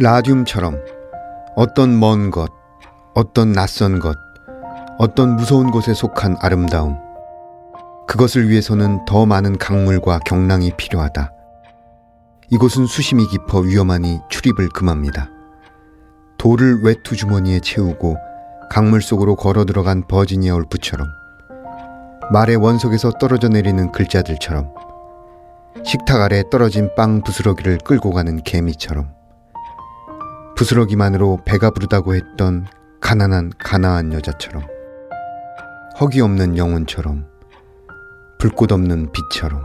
라듐처럼 어떤 먼 것, 어떤 낯선 것, 어떤 무서운 곳에 속한 아름다움. 그것을 위해서는 더 많은 강물과 경랑이 필요하다. 이곳은 수심이 깊어 위험하니 출입을 금합니다. 돌을 외투 주머니에 채우고 강물 속으로 걸어 들어간 버지니아 울프처럼, 말의 원석에서 떨어져 내리는 글자들처럼, 식탁 아래 떨어진 빵 부스러기를 끌고 가는 개미처럼, 부스러기만으로 배가 부르다고 했던 가난한 가나안 여자처럼, 허기 없는 영혼처럼, 불꽃 없는 빛처럼,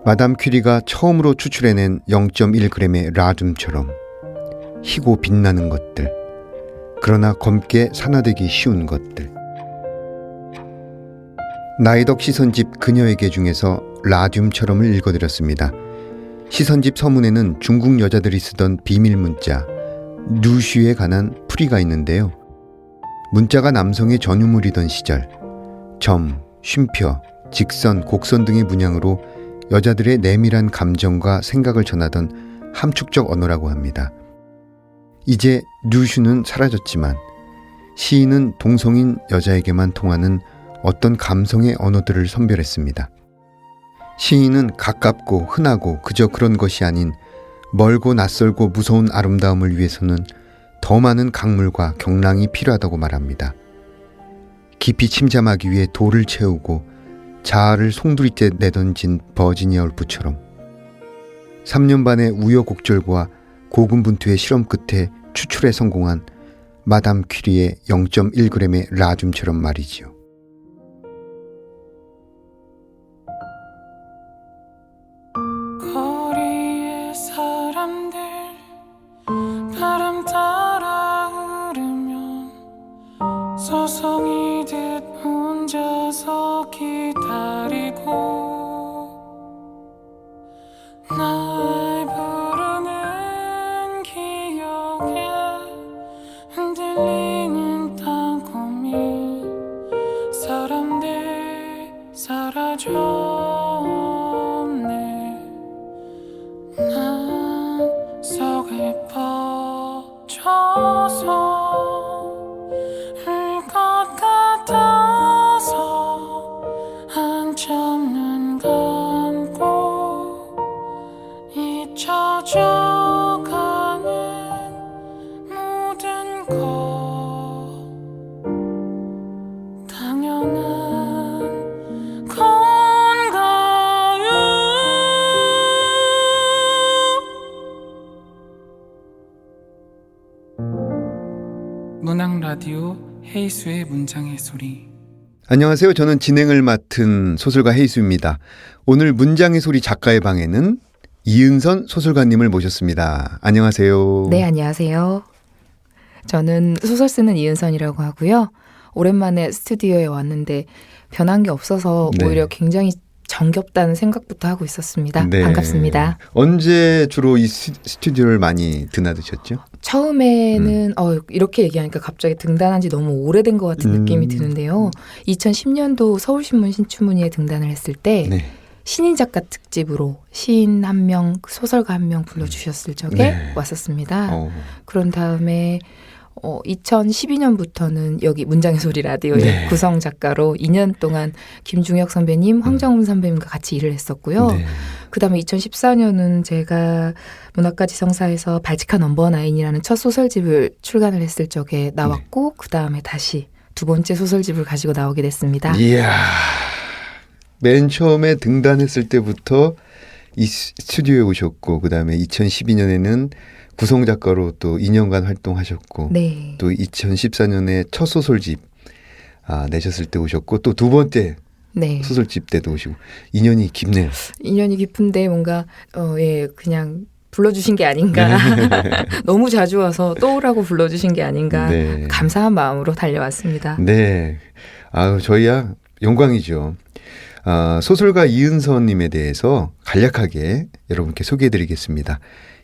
마담 퀴리가 처음으로 추출해낸 0.1g의 라듐처럼 희고 빛나는 것들, 그러나 검게 산화되기 쉬운 것들. 나이덕 시선집 그녀에게 중에서 라듐처럼을 읽어드렸습니다. 시선집 서문에는 중국 여자들이 쓰던 비밀 문자 누슈에 관한 풀이가 있는데요. 문자가 남성의 전유물이던 시절, 점, 쉼표, 직선, 곡선 등의 문양으로 여자들의 내밀한 감정과 생각을 전하던 함축적 언어라고 합니다. 이제 누슈는 사라졌지만 시인은 동성인 여자에게만 통하는 어떤 감성의 언어들을 선별했습니다. 시인은 가깝고 흔하고 그저 그런 것이 아닌 멀고 낯설고 무서운 아름다움을 위해서는 더 많은 강물과 경랑이 필요하다고 말합니다. 깊이 침잠하기 위해 돌을 채우고 자아를 송두리째 내던진 버지니아 울프처럼, 3년 반의 우여곡절과 고군분투의 실험 끝에 추출에 성공한 마담 퀴리의 0.1g의 라듐처럼 말이지요. 거리의 사람들 바람 따라 흐르면 서성이듯 혼자서 기다리고 날 부르는 기억에 흔들리는 땅콩이 사람들 사라졌네. 난 속에 퍼져서 울 것 같아서 한참 눈 감고 잊혀져가는 모든 것 당연한 건가요? 문학 라디오 헤이수의 문장의 소리. 안녕하세요. 저는 진행을 맡은 소설가 헤이수입니다. 오늘 문장의 소리 작가의 방에는 이은선 소설가님을 모셨습니다. 안녕하세요. 네, 안녕하세요. 저는 소설 쓰는 이은선이라고 하고요. 오랜만에 스튜디오에 왔는데 변한 게 없어서 네. 오히려 굉장히 정겹다는 생각부터 하고 있었습니다. 네. 반갑습니다. 언제 주로 이 스튜디오를 많이 드나드셨죠? 처음에는 이렇게 얘기하니까 갑자기 등단한 지 너무 오래된 것 같은 느낌이 드는데요. 2010년도 서울신문 신춘문예에 등단을 했을 때 네. 신인 작가 특집으로 시인 한 명, 소설가 한 명 불러주셨을 적에 네. 왔었습니다. 그런 다음에 2012년부터는 여기 문장의 소리 라디오의 네. 구성 작가로 2년 동안 김중혁 선배님, 황정음 선배님과 같이 일을 했었고요. 네. 그다음에 2014년은 제가 문학과 지성사에서 발칙한 넘버 나인이라는 첫 소설집을 출간을 했을 적에 나왔고 그다음에 다시 두 번째 소설집을 가지고 나오게 됐습니다. 이야, 맨 처음에 등단했을 때부터 이 스튜디오에 오셨고 그다음에 2012년에는 구성작가로 또 2년간 활동하셨고 네. 또 2014년에 첫 소설집 내셨을 때 오셨고 또 두 번째 네. 소설집 때도 오시고 인연이 깊네요. 인연이 깊은데 뭔가 그냥 불러주신 게 아닌가. 너무 자주 와서 또 오라고 불러주신 게 아닌가. 네. 감사한 마음으로 달려왔습니다. 네. 저희야 영광이죠. 소설가 이은선님에 대해서 간략하게 여러분께 소개해드리겠습니다.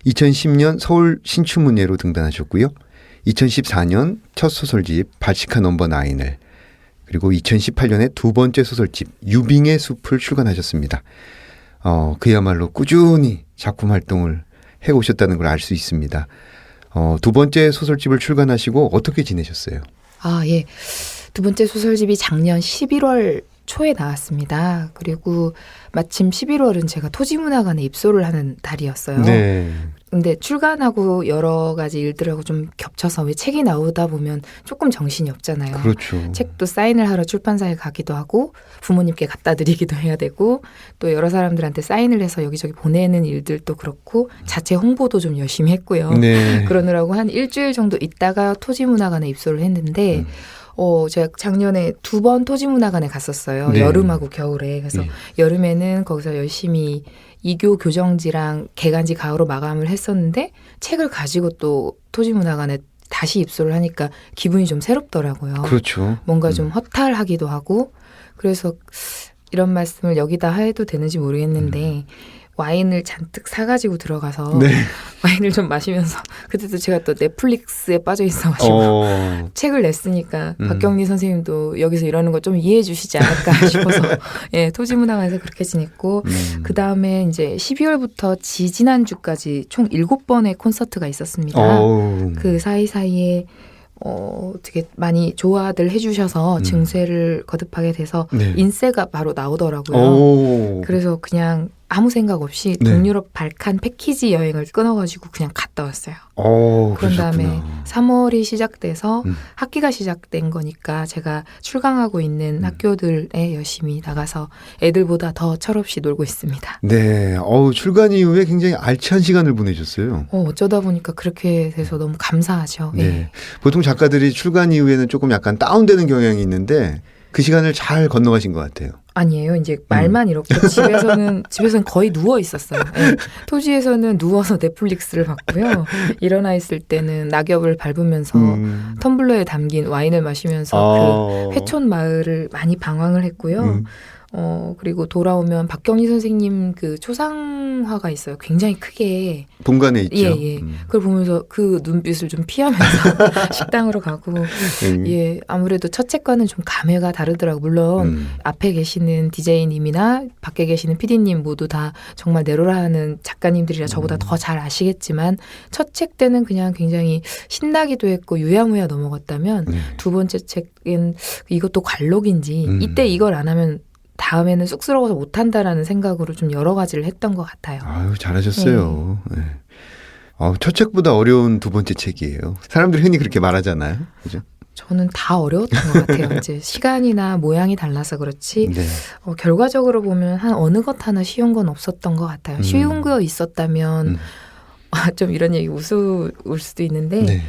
2010년 서울 신춘문예로 등단하셨고요. 2014년 첫 소설집 발칙한 넘버 나인을, 그리고 2018년에 두 번째 소설집 유빙의 숲을 출간하셨습니다. 그야말로 꾸준히 작품 활동을 해오셨다는 걸 알 수 있습니다. 두 번째 소설집을 출간하시고 어떻게 지내셨어요? 아, 예. 두 번째 소설집이 작년 11월 초에 나왔습니다. 그리고 마침 11월은 제가 토지문화관에 입소를 하는 달이었어요. 네. 근데 출간하고 여러 가지 일들하고 좀 겹쳐서 왜 책이 나오다 보면 조금 정신이 없잖아요. 그렇죠. 책도 사인을 하러 출판사에 가기도 하고 부모님께 갖다 드리기도 해야 되고 또 여러 사람들한테 사인을 해서 여기저기 보내는 일들도 그렇고 자체 홍보도 좀 열심히 했고요. 네. 그러느라고 한 일주일 정도 있다가 토지문화관에 입소를 했는데 제가 작년에 2번 토지문화관에 갔었어요. 네. 여름하고 겨울에. 그래서 네. 여름에는 거기서 열심히 이교 교정지랑 개간지 가으로 마감을 했었는데 책을 가지고 또 토지문화관에 다시 입소를 하니까 기분이 좀 새롭더라고요. 그렇죠. 뭔가 좀 허탈하기도 하고 그래서 이런 말씀을 여기다 해도 되는지 모르겠는데 와인을 잔뜩 사가지고 들어가서 네. 와인을 좀 마시면서 그때도 제가 또 넷플릭스에 빠져 있어가지고 책을 냈으니까 박경리 선생님도 여기서 이러는 거 좀 이해해 주시지 않을까 싶어서 예, 토지문화관에서 그렇게 지냈고 그 다음에 이제 12월부터 지지난주까지 총 7번의 콘서트가 있었습니다. 그 사이사이에 되게 많이 좋아들 해주셔서 증세를 거듭하게 돼서 네. 인세가 바로 나오더라고요. 그래서 그냥 아무 생각 없이 네. 동유럽 발칸 패키지 여행을 끊어가지고 그냥 갔다 왔어요. 그런 다음에 그러셨구나. 3월이 시작돼서 학기가 시작된 거니까 제가 출강하고 있는 학교들에 열심히 나가서 애들보다 더 철없이 놀고 있습니다. 네. 출간 이후에 굉장히 알찬 시간을 보내셨어요. 어쩌다 보니까 그렇게 돼서 너무 감사하죠. 네. 예. 보통 작가들이 출간 이후에는 조금 약간 다운되는 경향이 있는데 그 시간을 잘 건너가신 것 같아요. 아니에요. 이제 말만 이렇고 집에서는 거의 누워 있었어요. 예. 토지에서는 누워서 넷플릭스를 봤고요. 일어나 있을 때는 낙엽을 밟으면서 텀블러에 담긴 와인을 마시면서 그 회촌 마을을 많이 방황을 했고요. 그리고 돌아오면 박경리 선생님 그 초상화가 있어요. 굉장히 크게. 본관에 있죠. 예. 그걸 보면서 그 눈빛을 좀 피하면서 식당으로 가고. 예, 아무래도 첫 책과는 좀 감회가 다르더라고요. 물론 앞에 계시는 DJ님이나 밖에 계시는 PD님 모두 다 정말 내로라 하는 작가님들이라 저보다 더 잘 아시겠지만 첫 책 때는 그냥 굉장히 신나기도 했고 유야무야 넘어갔다면 두 번째 책은 이것도 관록인지 이때 이걸 안 하면 다음에는 쑥스러워서 못한다라는 생각으로 좀 여러 가지를 했던 것 같아요. 아유, 잘하셨어요. 네. 첫 책보다 어려운 두 번째 책이에요. 사람들이 흔히 그렇게 말하잖아요. 그죠? 저는 다 어려웠던 것 같아요. 이제 시간이나 모양이 달라서 그렇지 네. 결과적으로 보면 한 어느 것 하나 쉬운 건 없었던 것 같아요. 쉬운 거 있었다면 좀 이런 얘기 우스울 수도 있는데 네.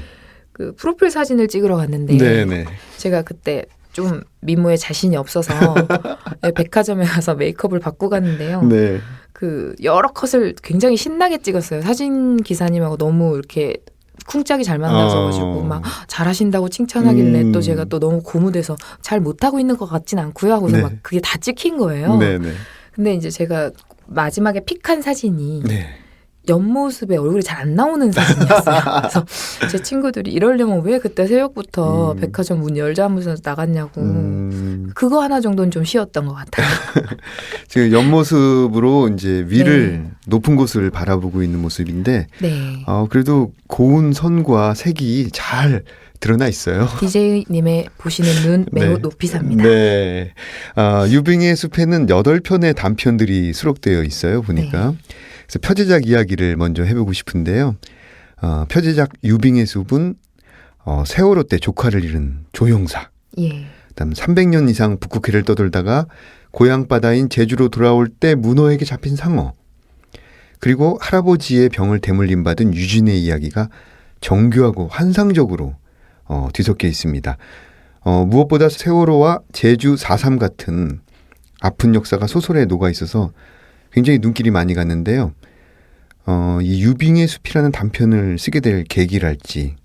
그 프로필 사진을 찍으러 갔는데 네. 제가 그때 좀 미모에 자신이 없어서 백화점에 가서 메이크업을 받고 갔는데요. 네. 그 여러 컷을 굉장히 신나게 찍었어요. 사진 기사님하고 너무 이렇게 쿵짝이 잘 만나셔가지고 막 잘하신다고 칭찬하길래 또 제가 또 너무 고무돼서 잘 못하고 있는 것 같진 않고요 하고서 네. 막 그게 다 찍힌 거예요. 네네. 근데 이제 제가 마지막에 픽한 사진이 네. 옆모습에 얼굴이 잘 안 나오는 사진이었어요. 그래서 제 친구들이 이러려면 왜 그때 새벽부터 백화점 문 열자면서 나갔냐고. 그거 하나 정도는 좀 쉬웠던 것 같아요. 지금 옆모습으로 이제 위를 높은 곳을 바라보고 있는 모습인데, 네. 그래도 고운 선과 색이 잘 드러나 있어요. DJ님의 보시는 눈 매우 네. 높이 삽니다. 네. 유빙의 숲에는 8편의 단편들이 수록되어 있어요. 보니까. 네. 그래서 표제작 이야기를 먼저 해보고 싶은데요. 표제작 유빙의 숲은 세월호 때 조카를 잃은 조형사. 예. 그다음 300년 이상 북극해를 떠돌다가 고향 바다인 제주로 돌아올 때 문어에게 잡힌 상어. 그리고 할아버지의 병을 대물림 받은 유진의 이야기가 정교하고 환상적으로 뒤섞여 있습니다. 무엇보다 세월호와 제주 4.3 같은 아픈 역사가 소설에 녹아 있어서 굉장히 눈길이 많이 갔는데요. 이 유빙의 숲이라는 단편을 쓰게 될 계기랄지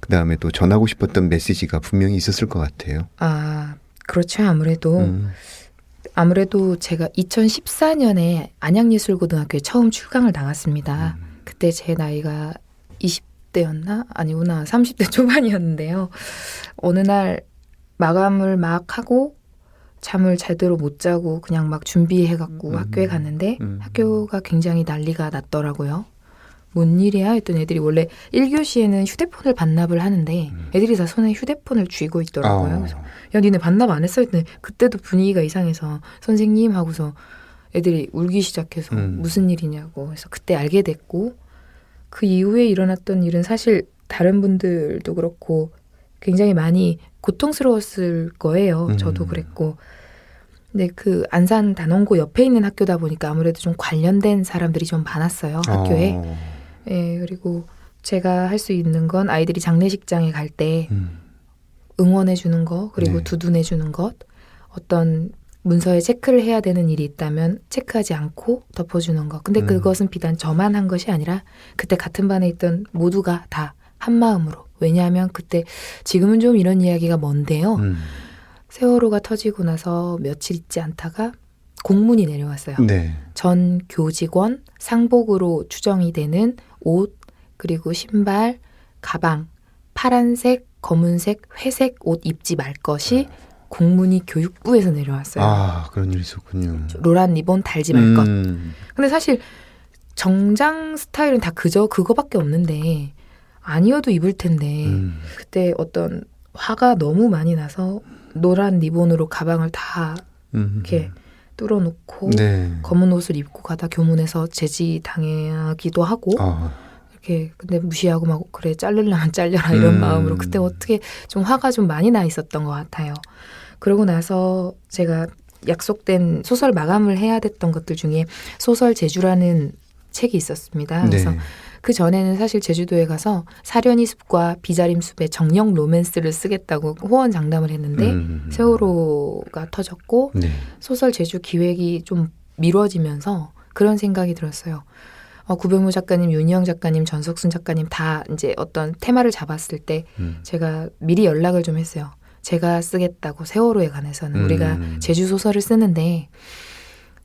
그다음에 또 전하고 싶었던 메시지가 분명히 있었을 것 같아요. 그렇죠. 아무래도 제가 2014년에 안양예술고등학교에 처음 출강을 나갔습니다. 그때 제 나이가 20대였나? 아니구나. 30대 초반이었는데요. 어느 날 마감을 막 하고 잠을 제대로 못 자고 그냥 막 준비해갖고 학교에 갔는데 학교가 굉장히 난리가 났더라고요. 뭔 일이야 했더니 애들이 원래 1교시에는 휴대폰을 반납을 하는데 애들이 다 손에 휴대폰을 쥐고 있더라고요. 그래서 야 니네 반납 안 했어? 했더니 그때도 분위기가 이상해서 선생님 하고서 애들이 울기 시작해서 무슨 일이냐고 해서 그때 알게 됐고 그 이후에 일어났던 일은 사실 다른 분들도 그렇고 굉장히 많이 고통스러웠을 거예요. 저도 그랬고. 근데 그 안산 단원고 옆에 있는 학교다 보니까 아무래도 좀 관련된 사람들이 좀 많았어요. 학교에. 예, 그리고 제가 할 수 있는 건 아이들이 장례식장에 갈 때 응원해 주는 거 그리고 네. 두둔해 주는 것 어떤 문서에 체크를 해야 되는 일이 있다면 체크하지 않고 덮어주는 것. 근데 그것은 비단 저만 한 것이 아니라 그때 같은 반에 있던 모두가 다 한마음으로. 왜냐하면 그때 지금은 좀 이런 이야기가 먼데요. 세월호가 터지고 나서 며칠 있지 않다가 공문이 내려왔어요. 네. 전 교직원 상복으로 추정이 되는 옷 그리고 신발, 가방, 파란색, 검은색, 회색 옷 입지 말 것이 공문이 교육부에서 내려왔어요. 아, 그런 일이 있었군요. 노란 리본 달지 말 것. 근데 사실 정장 스타일은 다 그거밖에 없는데 아니어도 입을 텐데 그때 어떤 화가 너무 많이 나서 노란 리본으로 가방을 다 이렇게 뚫어놓고 네. 검은 옷을 입고 가다 교문에서 제지당하기도 하고 이렇게 근데 무시하고 막 그래 자르려면 잘려라 이런 마음으로 그때 어떻게 좀 화가 좀 많이 나 있었던 것 같아요. 그러고 나서 제가 약속된 소설 마감을 해야 됐던 것들 중에 소설 제주라는 책이 있었습니다. 그래서 네. 그 전에는 사실 제주도에 가서 사려니 숲과 비자림 숲의 정령 로맨스를 쓰겠다고 호언 장담을 했는데 세월호가 터졌고 네. 소설 제주 기획이 좀 미뤄지면서 그런 생각이 들었어요. 구병무 작가님, 윤희영 작가님, 전석순 작가님 다 이제 어떤 테마를 잡았을 때 제가 미리 연락을 좀 했어요. 제가 쓰겠다고 세월호에 관해서는 우리가 제주 소설을 쓰는데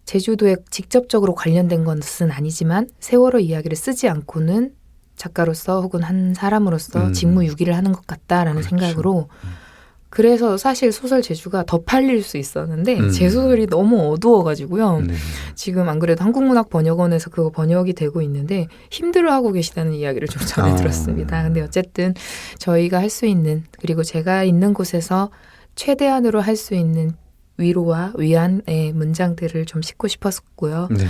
제주도에 직접적으로 관련된 것은 아니지만 세월호 이야기를 쓰지 않고는 작가로서 혹은 한 사람으로서 직무유기를 하는 것 같다라는 그렇죠. 생각으로 그래서 사실 소설 제주가 더 팔릴 수 있었는데 제 소설이 너무 어두워가지고요. 네. 지금 안 그래도 한국문학번역원에서 그거 번역이 되고 있는데 힘들어하고 계시다는 이야기를 좀 전해 들었습니다. 근데 어쨌든 저희가 할 수 있는 그리고 제가 있는 곳에서 최대한으로 할 수 있는 위로와 위안의 문장들을 좀 싣고 싶었고요. 네.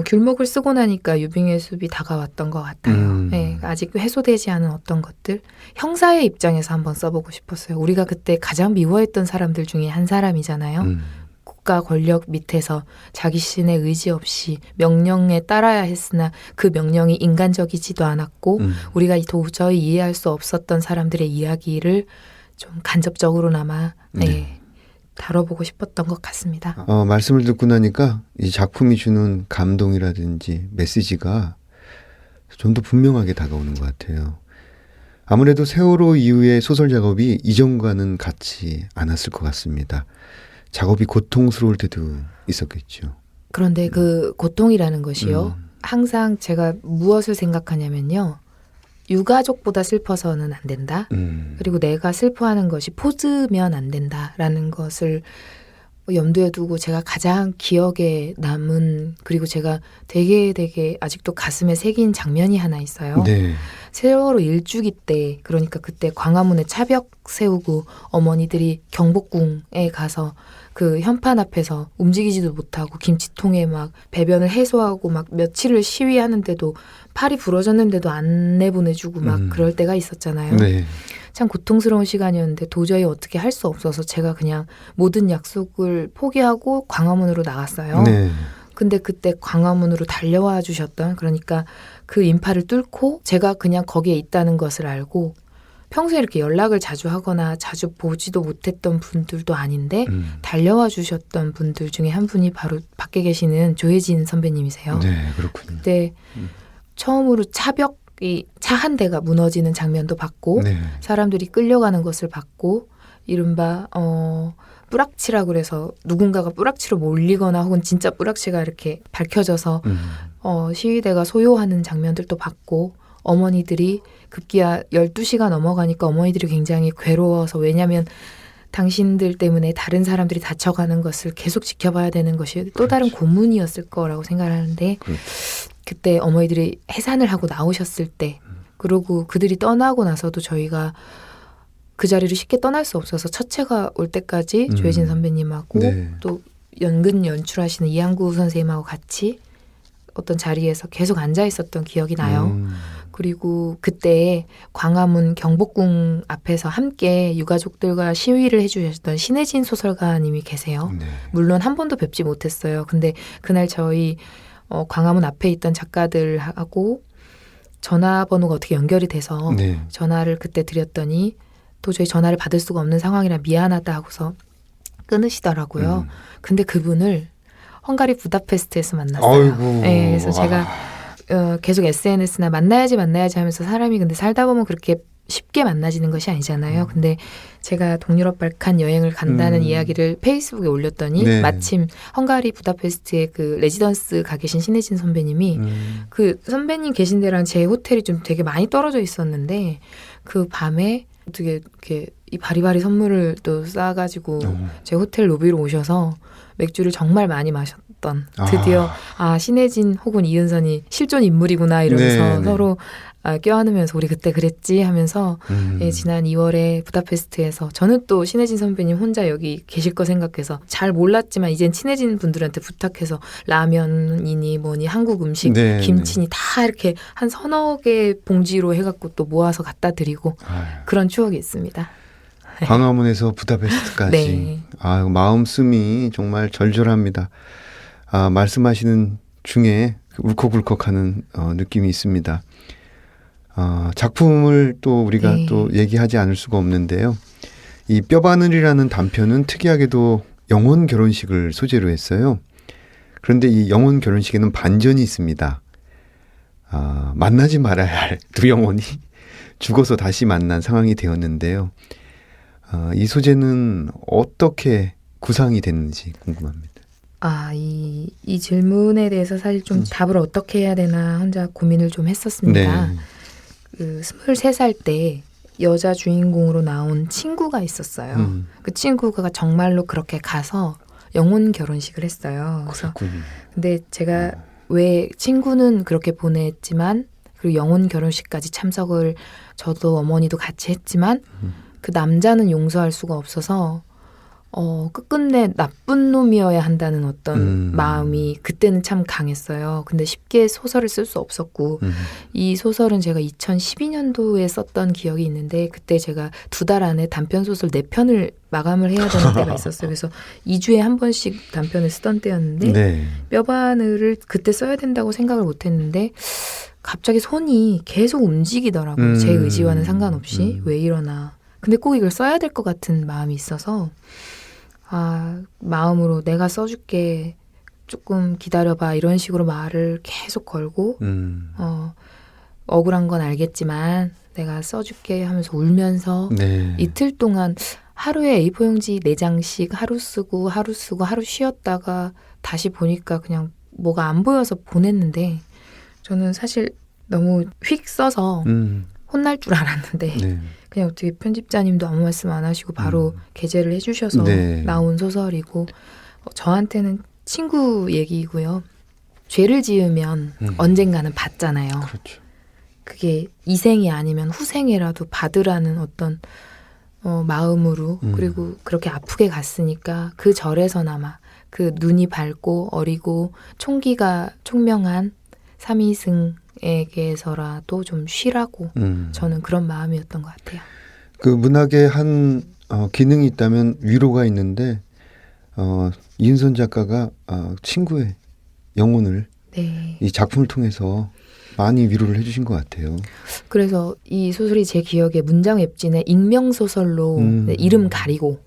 귤목을 쓰고 나니까 유빙의 숲이 다가왔던 것 같아요. 네, 아직 해소되지 않은 어떤 것들 형사의 입장에서 한번 써보고 싶었어요. 우리가 그때 가장 미워했던 사람들 중에 한 사람이잖아요. 국가 권력 밑에서 자기 신의 의지 없이 명령에 따라야 했으나 그 명령이 인간적이지도 않았고 우리가 도저히 이해할 수 없었던 사람들의 이야기를 좀 간접적으로나마 네. 다뤄보고 싶었던 것 같습니다. 말씀을 듣고 나니까 이 작품이 주는 감동이라든지 메시지가 좀 더 분명하게 다가오는 것 같아요. 아무래도 세월호 이후의 소설 작업이 이전과는 같지 않았을 것 같습니다. 작업이 고통스러울 때도 있었겠죠. 그런데 그 고통이라는 것이요. 항상 제가 무엇을 생각하냐면요. 유가족보다 슬퍼서는 안 된다. 그리고 내가 슬퍼하는 것이 포즈면 안 된다라는 것을 염두에 두고 제가 가장 기억에 남은 그리고 제가 되게 아직도 가슴에 새긴 장면이 하나 있어요. 네. 세월호 일주기 때 그러니까 그때 광화문에 차벽 세우고 어머니들이 경복궁에 가서 그 현판 앞에서 움직이지도 못하고 김치통에 막 배변을 해소하고 막 며칠을 시위하는데도 팔이 부러졌는데도 안 내보내주고 막 그럴 때가 있었잖아요. 네. 참 고통스러운 시간이었는데 도저히 어떻게 할 수 없어서 제가 그냥 모든 약속을 포기하고 광화문으로 나갔어요. 네. 근데 그때 광화문으로 달려와 주셨던 그러니까 그 인파를 뚫고 제가 그냥 거기에 있다는 것을 알고 평소에 이렇게 연락을 자주 하거나 자주 보지도 못했던 분들도 아닌데 달려와 주셨던 분들 중에 한 분이 바로 밖에 계시는 조혜진 선배님이세요. 네, 그렇군요. 그때 처음으로 차벽이 차 한 대가 무너지는 장면도 봤고 네. 사람들이 끌려가는 것을 봤고 이른바 뿌락치라고 그래서 누군가가 뿌락치로 몰리거나 혹은 진짜 뿌락치가 이렇게 밝혀져서 시위대가 소요하는 장면들도 봤고 어머니들이 급기야 12시가 넘어가니까 어머니들이 굉장히 괴로워서 왜냐하면 당신들 때문에 다른 사람들이 다쳐가는 것을 계속 지켜봐야 되는 것이 또 다른 고문이었을 거라고 생각하는데 그때 어머니들이 해산을 하고 나오셨을 때 그리고 그들이 떠나고 나서도 저희가 그 자리를 쉽게 떠날 수 없어서 첫째가 올 때까지 조혜진 선배님하고 네. 또 연근 연출하시는 이한구 선생님하고 같이 어떤 자리에서 계속 앉아 있었던 기억이 나요. 그리고 그때 광화문 경복궁 앞에서 함께 유가족들과 시위를 해주셨던 신혜진 소설가님이 계세요. 네. 물론 한 번도 뵙지 못했어요. 근데 그날 저희 광화문 앞에 있던 작가들하고 전화번호가 어떻게 연결이 돼서 네. 전화를 그때 드렸더니 도저히 전화를 받을 수가 없는 상황이라 미안하다 하고서 끊으시더라고요. 근데 그분을 헝가리 부다페스트에서 만났어요. 아이고. 네, 그래서 제가 계속 SNS나 만나야지 하면서 사람이 근데 살다 보면 그렇게 쉽게 만나지는 것이 아니잖아요. 근데 제가 동유럽 발칸 여행을 간다는 이야기를 페이스북에 올렸더니 네. 마침 헝가리 부다페스트에 그 레지던스 가 계신 신혜진 선배님이 그 선배님 계신 데랑 제 호텔이 좀 되게 많이 떨어져 있었는데 그 밤에 어떻게 이렇게 이 바리바리 선물을 또 싸가지고 제 호텔 로비로 오셔서 맥주를 정말 많이 마셨던 드디어 신혜진 혹은 이은선이 실존 인물이구나 이러면서 네, 서로 껴안으면서 우리 그때 그랬지 하면서 예, 지난 2월에 부다페스트에서 저는 또 신혜진 선배님 혼자 여기 계실 거 생각해서 잘 몰랐지만 이젠 친해진 분들한테 부탁해서 라면이니 뭐니 한국 음식 네, 김치니 다 이렇게 한 서너 개 봉지로 해갖고 또 모아서 갖다 드리고 그런 추억이 있습니다. 광화문에서 부다페스트까지. 네. 마음씀이 정말 절절합니다. 말씀하시는 중에 울컥울컥하는 느낌이 있습니다. 작품을 또 우리가 네. 또 얘기하지 않을 수가 없는데요. 이 뼈바늘이라는 단편은 특이하게도 영혼 결혼식을 소재로 했어요. 그런데 이 영혼 결혼식에는 반전이 있습니다. 만나지 말아야 할 두 영혼이 죽어서 다시 만난 상황이 되었는데요. 이 소재는 어떻게 구상이 됐는지 궁금합니다. 이 질문에 대해서 사실 좀 답을 어떻게 해야 되나 혼자 고민을 좀 했었습니다. 네. 그 23살 때 여자 주인공으로 나온 친구가 있었어요. 그 친구가 정말로 그렇게 가서 영혼 결혼식을 했어요. 그래서 그렇군요. 근데 제가 왜 친구는 그렇게 보냈지만 그리고 영혼 결혼식까지 참석을 저도 어머니도 같이 했지만 그 남자는 용서할 수가 없어서 끝끝내 나쁜 놈이어야 한다는 어떤 마음이 그때는 참 강했어요. 근데 쉽게 소설을 쓸 수 없었고 이 소설은 제가 2012년도에 썼던 기억이 있는데 그때 제가 2달 안에 단편 소설 4편을 마감을 해야 되는 때가 있었어요. 그래서 2주에 한 번씩 단편을 쓰던 때였는데 네. 뼈바늘을 그때 써야 된다고 생각을 못했는데 갑자기 손이 계속 움직이더라고요. 제 의지와는 상관없이 왜 이러나. 근데 꼭 이걸 써야 될 것 같은 마음이 있어서 마음으로 내가 써줄게 조금 기다려봐 이런 식으로 말을 계속 걸고 억울한 건 알겠지만 내가 써줄게 하면서 울면서 네. 이틀 동안 하루에 A4 용지 4장씩 하루 쓰고 하루 쉬었다가 다시 보니까 그냥 뭐가 안 보여서 보냈는데 저는 사실 너무 휙 써서 혼날 줄 알았는데 네. 그냥 어떻게 편집자님도 아무 말씀 안 하시고 바로 게재를 해주셔서 네. 나온 소설이고 저한테는 친구 얘기고요. 죄를 지으면 언젠가는 받잖아요. 그렇죠. 그게 이생이 아니면 후생이라도 받으라는 어떤 마음으로 그리고 그렇게 아프게 갔으니까 그 절에서나마 그 눈이 밝고 어리고 총기가 총명한 삼이승에게서라도 좀 쉬라고 저는 그런 마음이었던 것 같아요. 그 문학의 한 기능이 있다면 위로가 있는데 이은선 작가가 친구의 영혼을 네. 이 작품을 통해서 많이 위로를 해주신 것 같아요. 그래서 이 소설이 제 기억에 문장 웹진에 익명 소설로 이름 가리고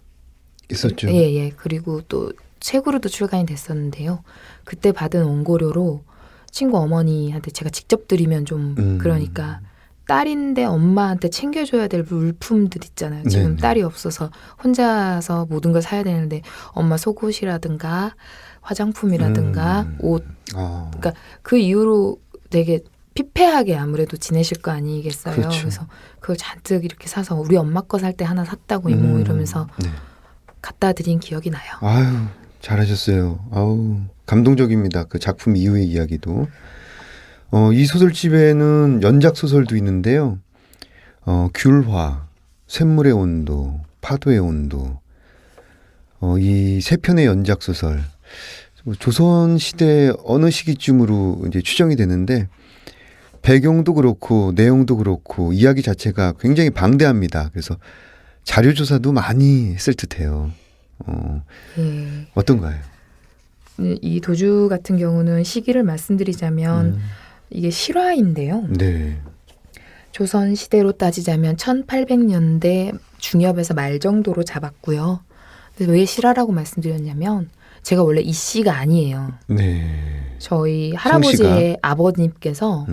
있었죠. 예. 그리고 또 책으로도 출간이 됐었는데요. 그때 받은 원고료로 친구 어머니한테 제가 직접 드리면 좀 그러니까 딸인데 엄마한테 챙겨줘야 될 물품들 있잖아요. 지금 네네. 딸이 없어서 혼자서 모든 걸 사야 되는데 엄마 속옷이라든가 화장품이라든가 옷 그러니까 그 이후로 되게 피폐하게 아무래도 지내실 거 아니겠어요. 그렇죠. 그래서 그걸 잔뜩 이렇게 사서 우리 엄마 거 살 때 하나 샀다고 이모 이러면서 네. 갖다 드린 기억이 나요. 아유, 잘하셨어요. 아우, 감동적입니다. 그 작품 이후의 이야기도. 이 소설집에는 연작 소설도 있는데요. 귤화, 샘물의 온도, 파도의 온도, 이 세 편의 연작 소설. 조선 시대 어느 시기쯤으로 이제 추정이 되는데 배경도 그렇고 내용도 그렇고 이야기 자체가 굉장히 방대합니다. 그래서 자료 조사도 많이 했을 듯해요. 예. 어떤가요? 이 도주 같은 경우는 시기를 말씀드리자면 이게 실화인데요. 네. 조선 시대로 따지자면 1800년대 중엽에서 말 정도로 잡았고요. 근데 왜 실화라고 말씀드렸냐면 제가 원래 이 씨가 아니에요. 네. 저희 할아버지의 아버님께서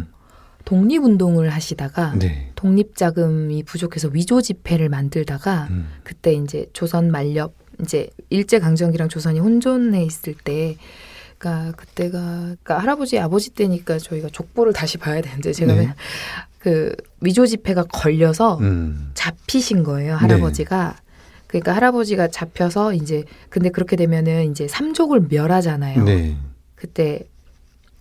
독립운동을 하시다가 네. 독립자금이 부족해서 위조 지폐를 만들다가 그때 이제 조선 만렵 이제 일제강점기랑 조선이 혼존해 있을 때 그러니까 할아버지 아버지 때니까 저희가 족보를 다시 봐야 되는데 제가 네. 그 위조 지폐가 걸려서 잡히신 거예요, 할아버지가. 그러니까 할아버지가 잡혀서 이제 근데 그렇게 되면은 이제 삼족을 멸하잖아요. 네. 그때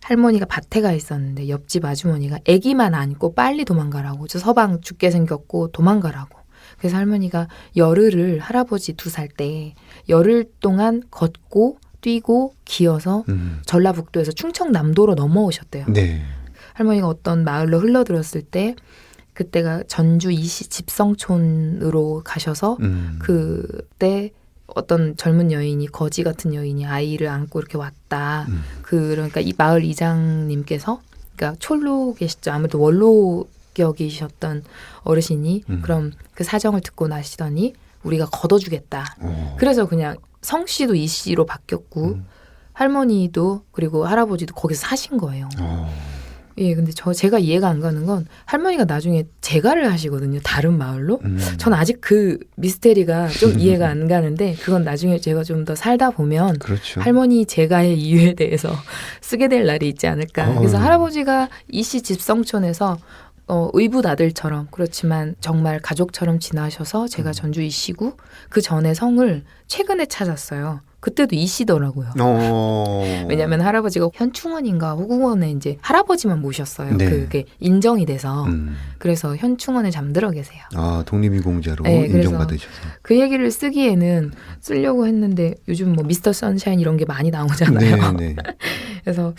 할머니가 밭에 가 있었는데 옆집 아주머니가 아기만 안고 빨리 도망가라고. 저 서방 죽게 생겼고 도망가라고. 그래서 할머니가 열흘을 할아버지 2살 때 열흘 동안 걷고 뛰고 기어서 전라북도에서 충청남도로 넘어오셨대요. 네. 할머니가 어떤 마을로 흘러들었을 때 그때가 전주 이시 집성촌으로 가셔서 그때 어떤 젊은 여인이 거지 같은 여인이 아이를 안고 이렇게 왔다. 그러니까 이 마을 이장님께서 그러니까 촐로 계시죠. 아무래도 원로격이셨던 어르신이 그럼 그 사정을 듣고 나시더니 우리가 걷어주겠다. 그래서 그냥 성씨도 이 씨로 바뀌었고 할머니도 그리고 할아버지도 거기서 사신 거예요. 예, 근데 제가 이해가 안 가는 건 할머니가 나중에 재가를 하시거든요. 다른 마을로. 전 아직 그 미스테리가 좀 이해가 안 가는데 그건 나중에 제가 좀 더 살다 보면 그렇죠. 할머니 재가의 이유에 대해서 쓰게 될 날이 있지 않을까. 그래서 할아버지가 이씨 집성촌에서 의붓 아들처럼 그렇지만 정말 가족처럼 지나셔서 제가 전주 이씨고 그 전에 성을 최근에 찾았어요. 그때도 이씨더라고요. 왜냐하면 할아버지가 현충원인가 호궁원에 이제 할아버지만 모셨어요. 네. 그게 인정이 돼서 그래서 현충원에 잠들어 계세요. 아, 독립유공자로 네, 인정받으셔서. 그 얘기를 쓰기에는 쓰려고 했는데 요즘 뭐 미스터 선샤인 이런 게 많이 나오잖아요. 네, 네. 그래서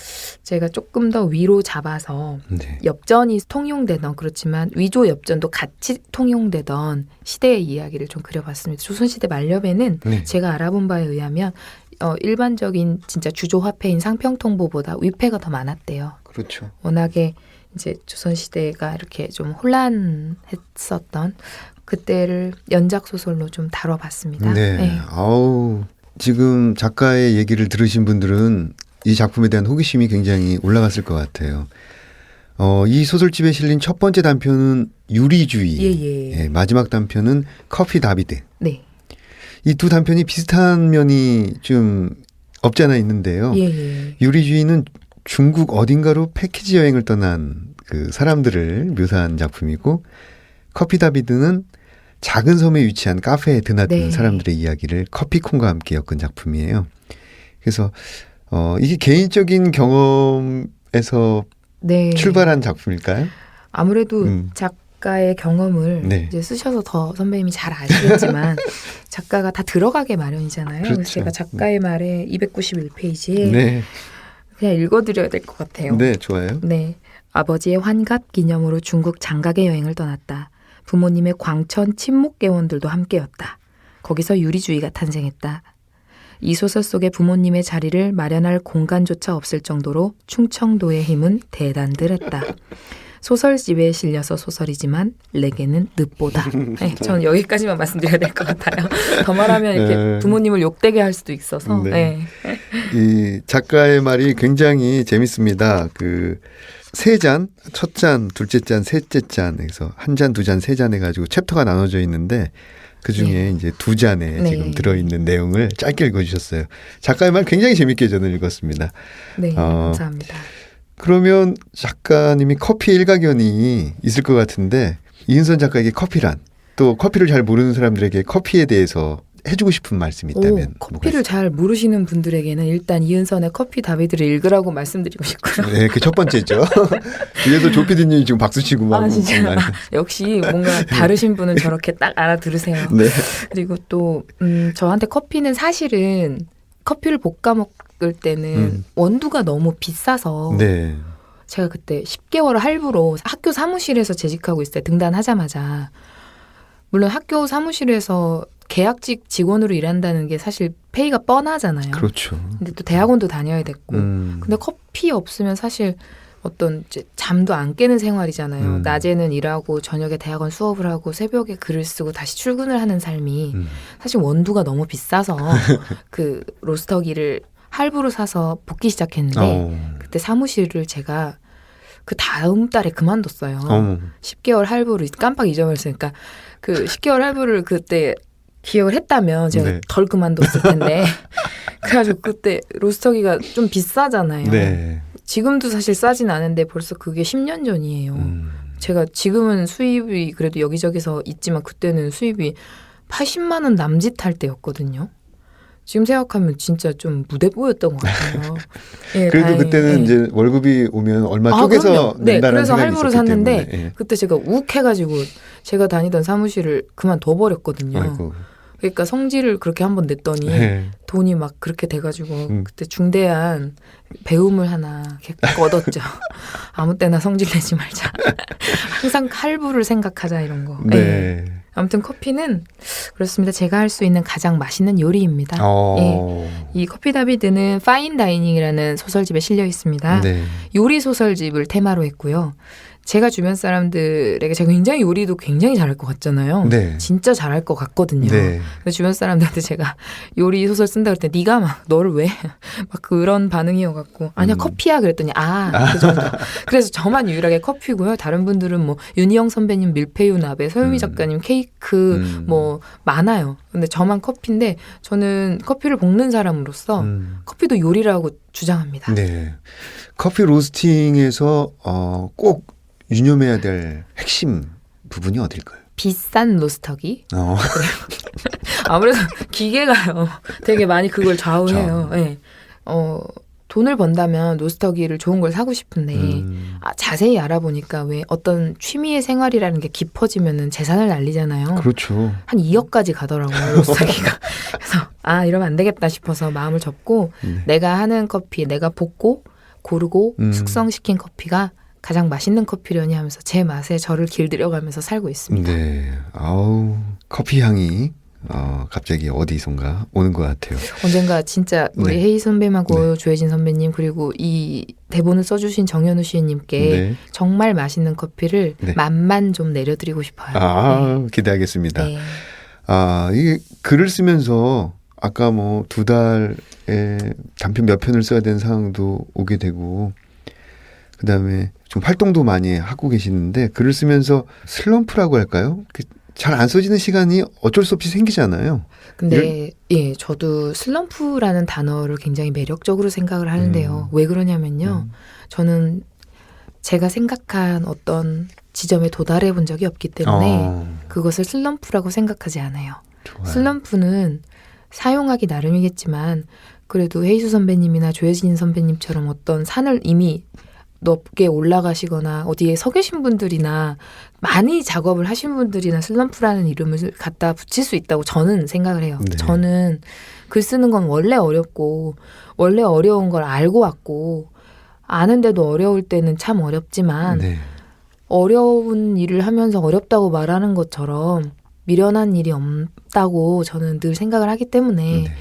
제가 조금 더 위로 잡아서 네. 엽전이 통용되던 그렇지만 위조 엽전도 같이 통용되던 시대의 이야기를 좀 그려봤습니다. 조선시대 말엽에는 네. 제가 알아본 바에 의하면 일반적인 진짜 주조 화폐인 상평통보보다 위패가 더 많았대요. 그렇죠. 워낙에 이제 조선시대가 이렇게 좀 혼란했었던 그때를 연작 소설로 좀 다뤄봤습니다. 네. 아우, 지금 작가의 얘기를 들으신 분들은 이 작품에 대한 호기심이 굉장히 올라갔을 것 같아요. 이 소설집에 실린 첫 번째 단편은 유리주의. 예. 예, 마지막 단편은 커피 다비드. 네. 이 두 단편이 비슷한 면이 좀 없지 않아 있는데요. 예. 유리주의는 중국 어딘가로 패키지 여행을 떠난 그 사람들을 묘사한 작품이고 커피 다비드는 작은 섬에 위치한 카페에 드나드는 네. 사람들의 이야기를 커피콩과 함께 엮은 작품이에요. 그래서 이게 개인적인 경험에서 네. 출발한 작품일까요? 아무래도 작가의 경험을 네. 이제 쓰셔서 더 선배님이 잘 아시겠지만 작가가 다 들어가게 마련이잖아요. 그렇죠. 그래서 제가 작가의 말에 291페이지에 네. 그냥 읽어드려야 될 것 같아요. 네, 좋아요. 네. 아버지의 환갑 기념으로 중국 장가게 여행을 떠났다. 부모님의 광천 친목계원들도 함께였다. 거기서 유리주의가 탄생했다. 이 소설 속에 부모님의 자리를 마련할 공간조차 없을 정도로 충청도의 힘은 대단들했다. 소설집에 실려서 소설이지만 내게는 늪보다. 네, 저는 여기까지만 말씀드려야 될 것 같아요. 더 말하면 이렇게 네. 부모님을 욕되게 할 수도 있어서. 네. 네. 이 작가의 말이 굉장히 재밌습니다. 그 세 잔, 첫 잔, 둘째 잔, 셋째 잔에서 한 잔, 두 잔, 세 잔 해가지고 챕터가 나눠져 있는데 그 중에 이제 두 잔에 네. 지금 들어있는 내용을 짧게 읽어주셨어요. 작가의 말 굉장히 재밌게 저는 읽었습니다. 네, 감사합니다. 그러면 작가님이 커피에 일가견이 있을 것 같은데 이은선 작가에게 커피란 또 커피를 잘 모르는 사람들에게 커피에 대해서 해주고 싶은 말씀이 있다면 커피를 잘 모르시는 분들에게는 일단 이은선의 커피 다비드를 읽으라고 말씀드리고 싶고요. 네, 그 첫 번째죠. 뒤에서 조 PD님이 지금 박수 치고 막. 아, 진짜. 역시 뭔가 다르신 분은 저렇게 딱 알아들으세요. 네. 그리고 또 저한테 커피는 사실은 커피를 볶아 먹을 때는 원두가 너무 비싸서 네. 제가 그때 10개월 할부로 학교 사무실에서 재직하고 있어요. 등단하자마자. 물론 학교 사무실에서 계약직 직원으로 일한다는 게 사실 페이가 뻔하잖아요. 그렇죠. 근데 또 대학원도 다녀야 됐고. 음. 근데 커피 없으면 사실 어떤 이제 잠도 안 깨는 생활이잖아요. 낮에는 일하고 저녁에 대학원 수업을 하고 새벽에 글을 쓰고 다시 출근을 하는 삶이 사실 원두가 너무 비싸서 그 로스터기를 할부로 사서 볶기 시작했는데 그때 사무실을 제가 그 다음 달에 그만뒀어요. 10개월 할부를 깜빡 잊어버렸으니까 그 10개월 할부를 그때 기억을 했다면 제가 네. 덜 그만뒀을 텐데 그래가지고 그때 로스터기가 좀 비싸잖아요. 네. 지금도 사실 싸진 않은데 벌써 그게 10년 전이에요. 제가 지금은 수입이 그래도 여기저기서 있지만 그때는 수입이 80만 원 남짓할 때였거든요. 지금 생각하면 진짜 좀 무대뽀였던 것 같아요. 예, 그래도 다행히, 그때는 예. 이제 월급이 오면 얼마 쪼개서 그럼요. 네, 낸다는 그래서 생각이 할부로 있었기 샀는데 때문에. 예. 그때 제가 욱 해가지고 제가 다니던 사무실을 그만둬버렸거든요. 아이고. 그러니까 성질을 그렇게 한번 냈더니 네. 돈이 막 그렇게 돼가지고 그때 중대한 배움을 하나 이렇게 얻었죠. 아무 때나 성질 내지 말자. 항상 할부를 생각하자 이런 거. 네. 예. 아무튼 커피는 그렇습니다. 제가 할 수 있는 가장 맛있는 요리입니다. 예. 이 커피 다비드는 파인 다이닝이라는 소설집에 실려 있습니다. 네. 요리 소설집을 테마로 했고요. 제가 주변 사람들에게 제가 굉장히 요리도 굉장히 잘할 것 같잖아요. 네. 진짜 잘할 것 같거든요. 네. 그래서 주변 사람들한테 제가 요리 소설 쓴다 그럴 때 네가 막 너를 왜? 막 그런 반응이어갖고 아니야 커피야 그랬더니 그 정도. 그래서 저만 유일하게 커피고요. 다른 분들은 뭐 윤희영 선배님 밀푀유 나베, 서유미 작가님 케이크 뭐 많아요. 근데 저만 커피인데 저는 커피를 볶는 사람으로서 커피도 요리라고 주장합니다. 네. 커피 로스팅에서 꼭 유념해야 될 핵심 부분이 어딜까요? 비싼 로스터기. 아무래도 기계가요. 되게 많이 그걸 좌우해요. 네. 돈을 번다면 로스터기를 좋은 걸 사고 싶은데 자세히 알아보니까 왜 어떤 취미의 생활이라는 게 깊어지면은 재산을 날리잖아요. 그렇죠. 한 2억까지 가더라고요, 로스터기가. 그래서 이러면 안 되겠다 싶어서 마음을 접고 내가 하는 커피, 내가 볶고 고르고 숙성시킨 커피가 가장 맛있는 커피려니 하면서 제 맛에 저를 길들여가면서 살고 있습니다. 네. 아우, 커피 향이 갑자기 어디선가 오는 것 같아요. 언젠가 진짜 우리 네. 헤이 선배님하고 네. 조혜진 선배님 그리고 이 대본을 써주신 정현우 시인님께 네. 정말 맛있는 커피를 네. 맛만 좀 내려드리고 싶어요. 기대하겠습니다. 네. 이 글을 쓰면서 아까 뭐 2달에 단편 몇 편을 써야 되는 상황도 오게 되고 그다음에 좀 활동도 많이 하고 계시는데 글을 쓰면서 슬럼프라고 할까요? 잘 안 써지는 시간이 어쩔 수 없이 생기잖아요. 근데 예, 저도 슬럼프라는 단어를 굉장히 매력적으로 생각을 하는데요. 왜 그러냐면요. 저는 제가 생각한 어떤 지점에 도달해 본 적이 없기 때문에 그것을 슬럼프라고 생각하지 않아요. 좋아요. 슬럼프는 사용하기 나름이겠지만 그래도 헤이수 선배님이나 조혜진 선배님처럼 어떤 산을 이미 높게 올라가시거나 어디에 서 계신 분들이나 많이 작업을 하신 분들이나 슬럼프라는 이름을 갖다 붙일 수 있다고 저는 생각을 해요. 네. 저는 글 쓰는 건 원래 어렵고 원래 어려운 걸 알고 왔고 아는데도 어려울 때는 참 어렵지만 네. 어려운 일을 하면서 어렵다고 말하는 것처럼 미련한 일이 없다고 저는 늘 생각을 하기 때문에 네.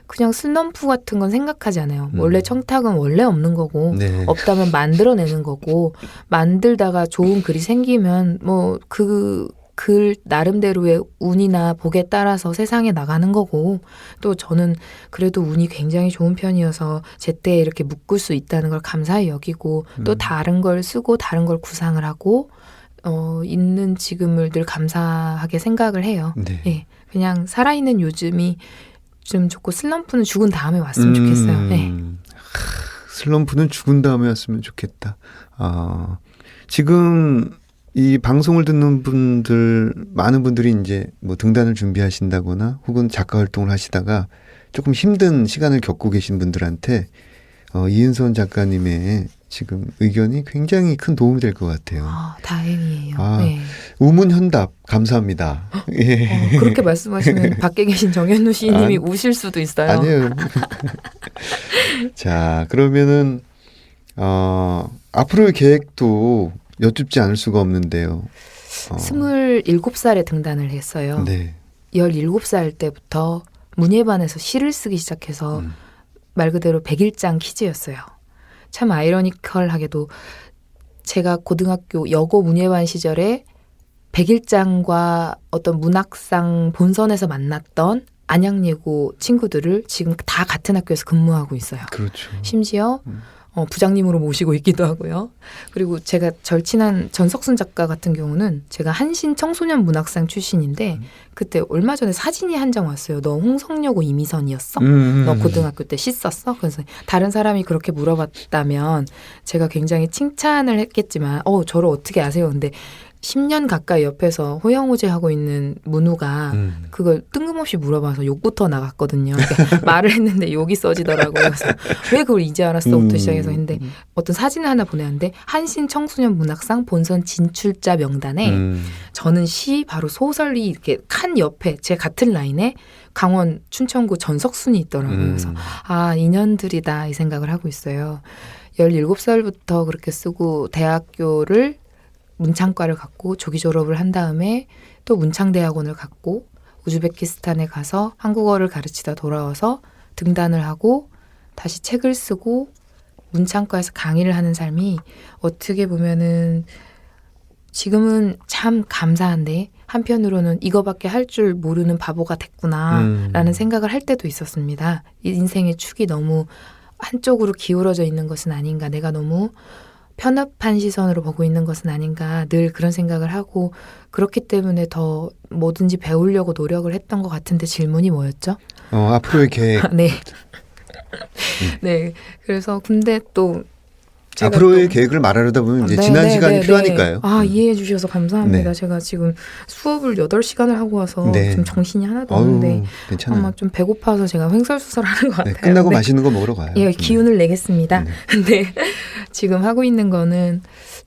그냥 슬럼프 같은 건 생각하지 않아요. 원래 청탁은 원래 없는 거고 네. 없다면 만들어내는 거고 만들다가 좋은 글이 생기면 뭐 그 글 나름대로의 운이나 복에 따라서 세상에 나가는 거고 또 저는 그래도 운이 굉장히 좋은 편이어서 제때 이렇게 묶을 수 있다는 걸 감사히 여기고 또 다른 걸 쓰고 다른 걸 구상을 하고 있는 지금을 늘 감사하게 생각을 해요. 네. 예, 그냥 살아있는 요즘이 좀 좋고 슬럼프는 죽은 다음에 왔으면 좋겠어요. 네. 슬럼프는 죽은 다음에 왔으면 좋겠다. 지금 이 방송을 듣는 분들 많은 분들이 이제 뭐 등단을 준비하신다거나 혹은 작가 활동을 하시다가 조금 힘든 시간을 겪고 계신 분들한테 이은선 작가님의 지금 의견이 굉장히 큰 도움이 될 것 같아요. 다행이에요. 아, 네. 우문현답 감사합니다. 예. 그렇게 말씀하시면 밖에 계신 정현우 시인님이 우실 수도 있어요. 아니에요. 자, 그러면은 앞으로의 계획도 여쭙지 않을 수가 없는데요. 27살에 등단을 했어요. 네. 17살 때부터 문예반에서 시를 쓰기 시작해서 말 그대로 100일장 퀴즈였어요. 참 아이러니컬하게도 제가 고등학교 여고 문예반 시절에 100일장과 어떤 문학상 본선에서 만났던 안양예고 친구들을 지금 다 같은 학교에서 근무하고 있어요. 그렇죠. 심지어 부장님으로 모시고 있기도 하고요. 그리고 제가 절친한 전석순 작가 같은 경우는 제가 한신 청소년 문학상 출신인데 그때 얼마 전에 사진이 한 장 왔어요. 너 홍성여고 이미선이었어? 너 고등학교 때 시 썼어? 그래서 다른 사람이 그렇게 물어봤다면 제가 굉장히 칭찬을 했겠지만 저를 어떻게 아세요? 근데 10년 가까이 옆에서 호영호제하고 있는 문우가 그걸 뜬금없이 물어봐서 욕부터 나갔거든요. 그러니까 말을 했는데 욕이 써지더라고요. 그래서 왜 그걸 이제 알았어부터 시작해서 했는데 어떤 사진을 하나 보내는데 한신 청소년 문학상 본선 진출자 명단에 저는 시 바로 소설이 이렇게 칸 옆에 제 같은 라인에 강원 춘천구 전석순이 있더라고요. 그래서 인연들이다 이 생각을 하고 있어요. 17살부터 그렇게 쓰고 대학교를 문창과를 갔고 조기 졸업을 한 다음에 또 문창대학원을 갔고 우즈베키스탄에 가서 한국어를 가르치다 돌아와서 등단을 하고 다시 책을 쓰고 문창과에서 강의를 하는 삶이 어떻게 보면은 지금은 참 감사한데 한편으로는 이거밖에 할 줄 모르는 바보가 됐구나라는 생각을 할 때도 있었습니다. 인생의 축이 너무 한쪽으로 기울어져 있는 것은 아닌가, 내가 너무 편협한 시선으로 보고 있는 것은 아닌가 늘 그런 생각을 하고 그렇기 때문에 더 뭐든지 배우려고 노력을 했던 것 같은데 질문이 뭐였죠? 앞으로의 계획. 네. 네. 그래서 근데 또 제가 앞으로의 계획을 말하려다 보면 이제 지난 시간이 필요하니까요. 이해해 주셔서 감사합니다. 네. 제가 지금 수업을 8시간을 하고 와서 네. 좀 정신이 하나도 없는데 괜찮아요. 아마 좀 배고파서 제가 횡설수설하는 것 같아요. 끝나고 맛있는 거 먹으러 가요. 예, 기운을 내겠습니다. 네. 근데 지금 하고 있는 거는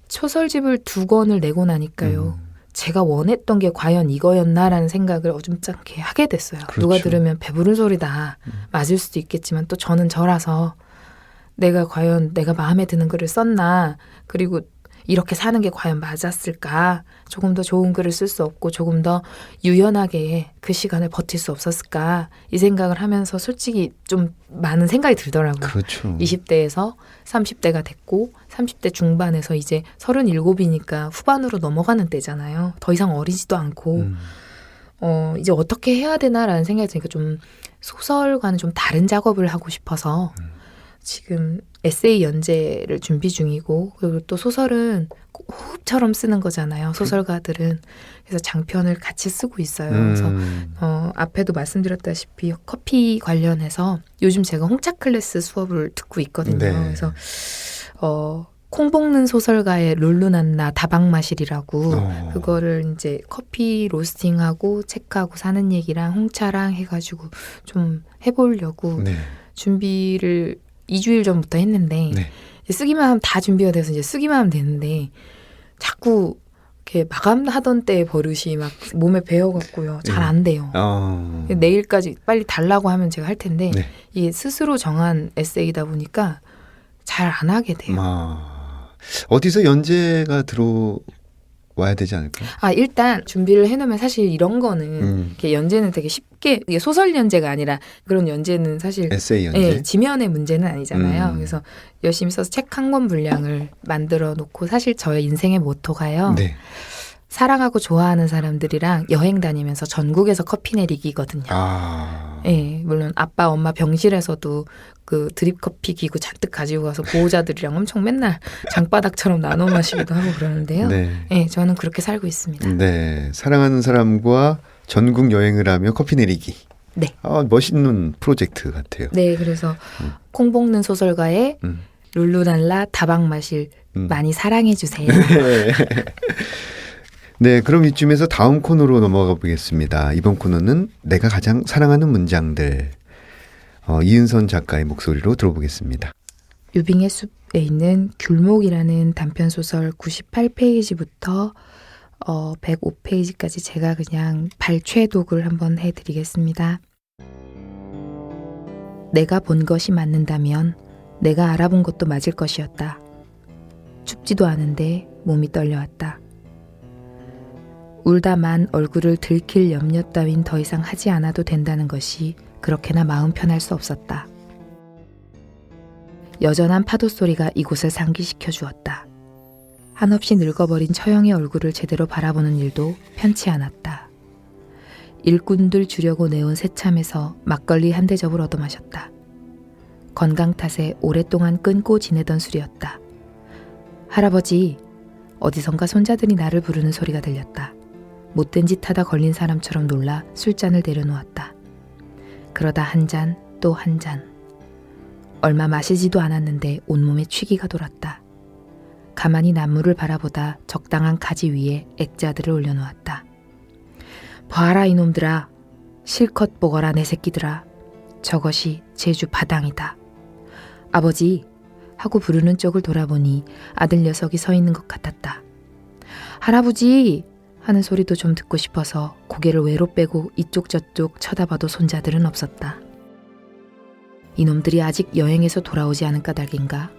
초설집을 2권을 내고 나니까요. 제가 원했던 게 과연 이거였나라는 생각을 어줌짝게 하게 됐어요. 그렇죠. 누가 들으면 배부른 소리다. 맞을 수도 있겠지만 또 저는 저라서 내가 과연 내가 마음에 드는 글을 썼나, 그리고 이렇게 사는 게 과연 맞았을까, 조금 더 좋은 글을 쓸 수 없고 조금 더 유연하게 그 시간을 버틸 수 없었을까 이 생각을 하면서 솔직히 좀 많은 생각이 들더라고요. 그렇죠. 20대에서 30대가 됐고 30대 중반에서 이제 37이니까 후반으로 넘어가는 때잖아요. 더 이상 어리지도 않고 이제 어떻게 해야 되나라는 생각이 드니까 좀 소설과는 좀 다른 작업을 하고 싶어서 지금 에세이 연재를 준비 중이고, 그리고 또 소설은 호흡처럼 쓰는 거잖아요. 소설가들은. 그래서 장편을 같이 쓰고 있어요. 그래서 앞에도 말씀드렸다시피 커피 관련해서 요즘 제가 홍차 클래스 수업을 듣고 있거든요. 네. 그래서 콩 볶는 소설가의 룰루난나 다방마실이라고 그거를 이제 커피 로스팅하고 책하고 사는 얘기랑 홍차랑 해가지고 좀 해보려고 네. 준비를 2주일 전부터 했는데 네. 이제 쓰기만 하면 다 준비가 돼서 이제 쓰기만 하면 되는데 자꾸 이렇게 마감하던 때의 버릇이 막 몸에 배어갖고요. 잘 안 돼요. 내일까지 빨리 달라고 하면 제가 할 텐데 네. 이게 스스로 정한 에세이다 보니까 잘 안 하게 돼요. 어디서 연재가 들어와야 되지 않을까요? 일단 준비를 해놓으면 사실 이런 거는 이렇게 연재는 되게 쉽게, 이게 소설 연재가 아니라 그런 연재는 사실 에세이 연재? 예, 지면의 문제는 아니잖아요. 그래서 열심히 써서 책 한 권 분량을 만들어 놓고, 사실 저의 인생의 모토가요. 네. 사랑하고 좋아하는 사람들이랑 여행 다니면서 전국에서 커피 내리기거든요. 예, 물론 아빠 엄마 병실에서도 그 드립 커피 기구 잔뜩 가지고 가서 보호자들이랑 엄청 맨날 장바닥처럼 나눠 마시기도 하고 그러는데요. 네. 예, 저는 그렇게 살고 있습니다. 네. 사랑하는 사람과 전국 여행을 하며 커피 내리기. 네. 멋있는 프로젝트 같아요. 네, 그래서 콩 볶는 소설가의 룰루랄라 다방마실 많이 사랑해 주세요. 네. 네, 그럼 이쯤에서 다음 코너로 넘어가 보겠습니다. 이번 코너는 내가 가장 사랑하는 문장들. 이은선 작가의 목소리로 들어보겠습니다. 유빙의 숲에 있는 귤목이라는 단편소설 98페이지부터 105페이지까지 제가 그냥 발췌독을 한번 해드리겠습니다. 내가 본 것이 맞는다면 내가 알아본 것도 맞을 것이었다. 춥지도 않은데 몸이 떨려왔다. 울다만 얼굴을 들킬 염려 따윈 더 이상 하지 않아도 된다는 것이 그렇게나 마음 편할 수 없었다. 여전한 파도 소리가 이곳을 상기시켜 주었다. 한없이 늙어버린 처형의 얼굴을 제대로 바라보는 일도 편치 않았다. 일꾼들 주려고 내온 새참에서 막걸리 한 대접을 얻어 마셨다. 건강 탓에 오랫동안 끊고 지내던 술이었다. 할아버지, 어디선가 손자들이 나를 부르는 소리가 들렸다. 못된 짓 하다 걸린 사람처럼 놀라 술잔을 내려놓았다. 그러다 한 잔, 또 한 잔. 얼마 마시지도 않았는데 온몸에 취기가 돌았다. 가만히 나무를 바라보다 적당한 가지 위에 액자들을 올려놓았다. 봐라 이놈들아. 실컷 보거라 내 새끼들아. 저것이 제주 바당이다. 아버지 하고 부르는 쪽을 돌아보니 아들 녀석이 서 있는 것 같았다. 할아버지 하는 소리도 좀 듣고 싶어서 고개를 외로 빼고 이쪽 저쪽 쳐다봐도 손자들은 없었다. 이놈들이 아직 여행에서 돌아오지 않은 까닭인가?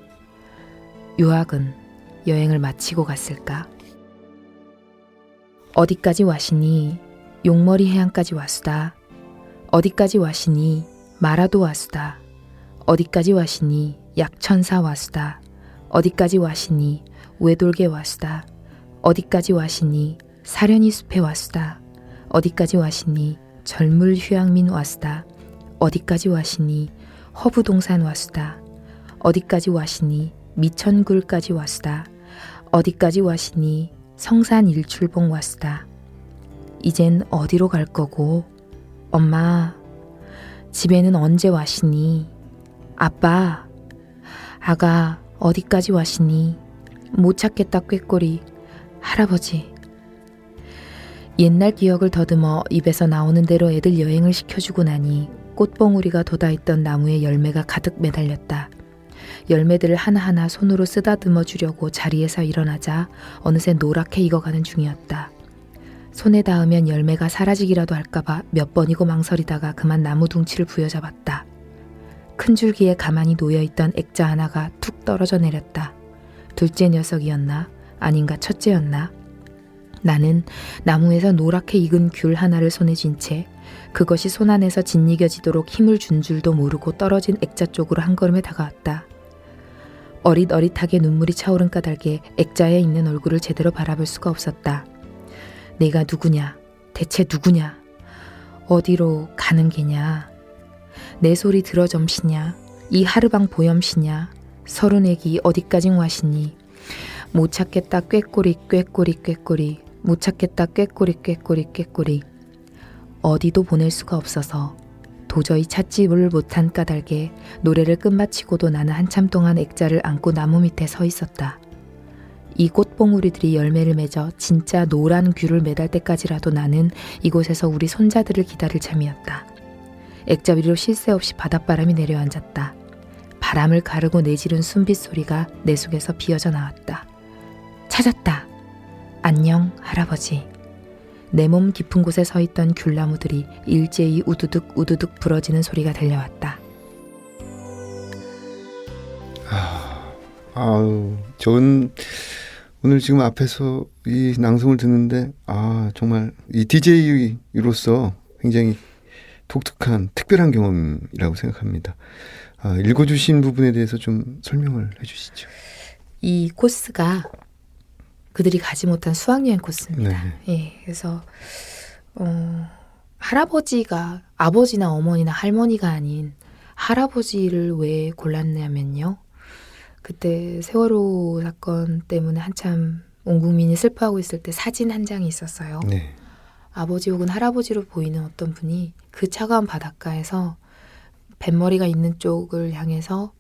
유학은 여행을 마치고 갔을까? 어디까지 와시니 용머리 해안까지 와수다. 어디까지 와시니 마라도 와수다. 어디까지 와시니 약천사 와수다. 어디까지 와시니 외돌개 와수다. 어디까지 와시니 사려니 숲에 와수다. 어디까지 와시니 절물 휴양민 와수다. 어디까지 와시니 허부동산 와수다. 어디까지 와시니 미천굴까지 와수다. 어디까지 와시니 성산 일출봉 와수다. 이젠 어디로 갈 거고? 엄마, 집에는 언제 와시니? 아빠, 아가 어디까지 와시니? 못 찾겠다 꾀꼬리. 할아버지. 옛날 기억을 더듬어 입에서 나오는 대로 애들 여행을 시켜주고 나니 꽃봉우리가 돋아있던 나무에 열매가 가득 매달렸다. 열매들을 하나하나 손으로 쓰다듬어 주려고 자리에서 일어나자 어느새 노랗게 익어가는 중이었다. 손에 닿으면 열매가 사라지기라도 할까봐 몇 번이고 망설이다가 그만 나무 둥치를 부여잡았다. 큰 줄기에 가만히 놓여있던 액자 하나가 툭 떨어져 내렸다. 둘째 녀석이었나? 아닌가 첫째였나? 나는 나무에서 노랗게 익은 귤 하나를 손에 쥔 채 그것이 손 안에서 짓이겨지도록 힘을 준 줄도 모르고 떨어진 액자 쪽으로 한 걸음에 다가왔다. 어릿어릿하게 눈물이 차오른 까닭에 액자에 있는 얼굴을 제대로 바라볼 수가 없었다. 내가 누구냐? 대체 누구냐? 어디로 가는 게냐? 내 소리 들어 점시냐? 이 하르방 보염시냐? 서른애기 어디까진 와시니? 못 찾겠다 꾀꼬리 꾀꼬리 꾀꼬리. 못 찾겠다 꾀꼬리 꾀꼬리 꾀꼬리. 어디도 보낼 수가 없어서 도저히 찾지를 못한 까닭에 노래를 끝마치고도 나는 한참 동안 액자를 안고 나무 밑에 서 있었다. 이 꽃봉우리들이 열매를 맺어 진짜 노란 귤을 매달 때까지라도 나는 이곳에서 우리 손자들을 기다릴 참이었다. 액자 위로 쉴 새 없이 바닷바람이 내려앉았다. 바람을 가르고 내지른 숨빗 소리가 내 속에서 비어져 나왔다. 찾았다. 안녕 할아버지. 내 몸 깊은 곳에 서 있던 귤나무들이 일제히 우두둑 우두둑 부러지는 소리가 들려왔다. 저는 오늘 지금 앞에서 이 낭송을 듣는데 정말 이 DJ로서 굉장히 독특한 특별한 경험이라고 생각합니다. 읽어주신 부분에 대해서 좀 설명을 해주시죠. 이 코스가 그들이 가지 못한 수학여행 코스입니다. 네. 예, 그래서 할아버지가 아버지나 어머니나 할머니가 아닌 할아버지를 왜 골랐냐면요. 그때 세월호 사건 때문에 한참 온 국민이 슬퍼하고 있을 때 사진 한 장이 있었어요. 네. 아버지 혹은 할아버지로 보이는 어떤 분이 그 차가운 바닷가에서 뱃머리가 있는 쪽을 향해서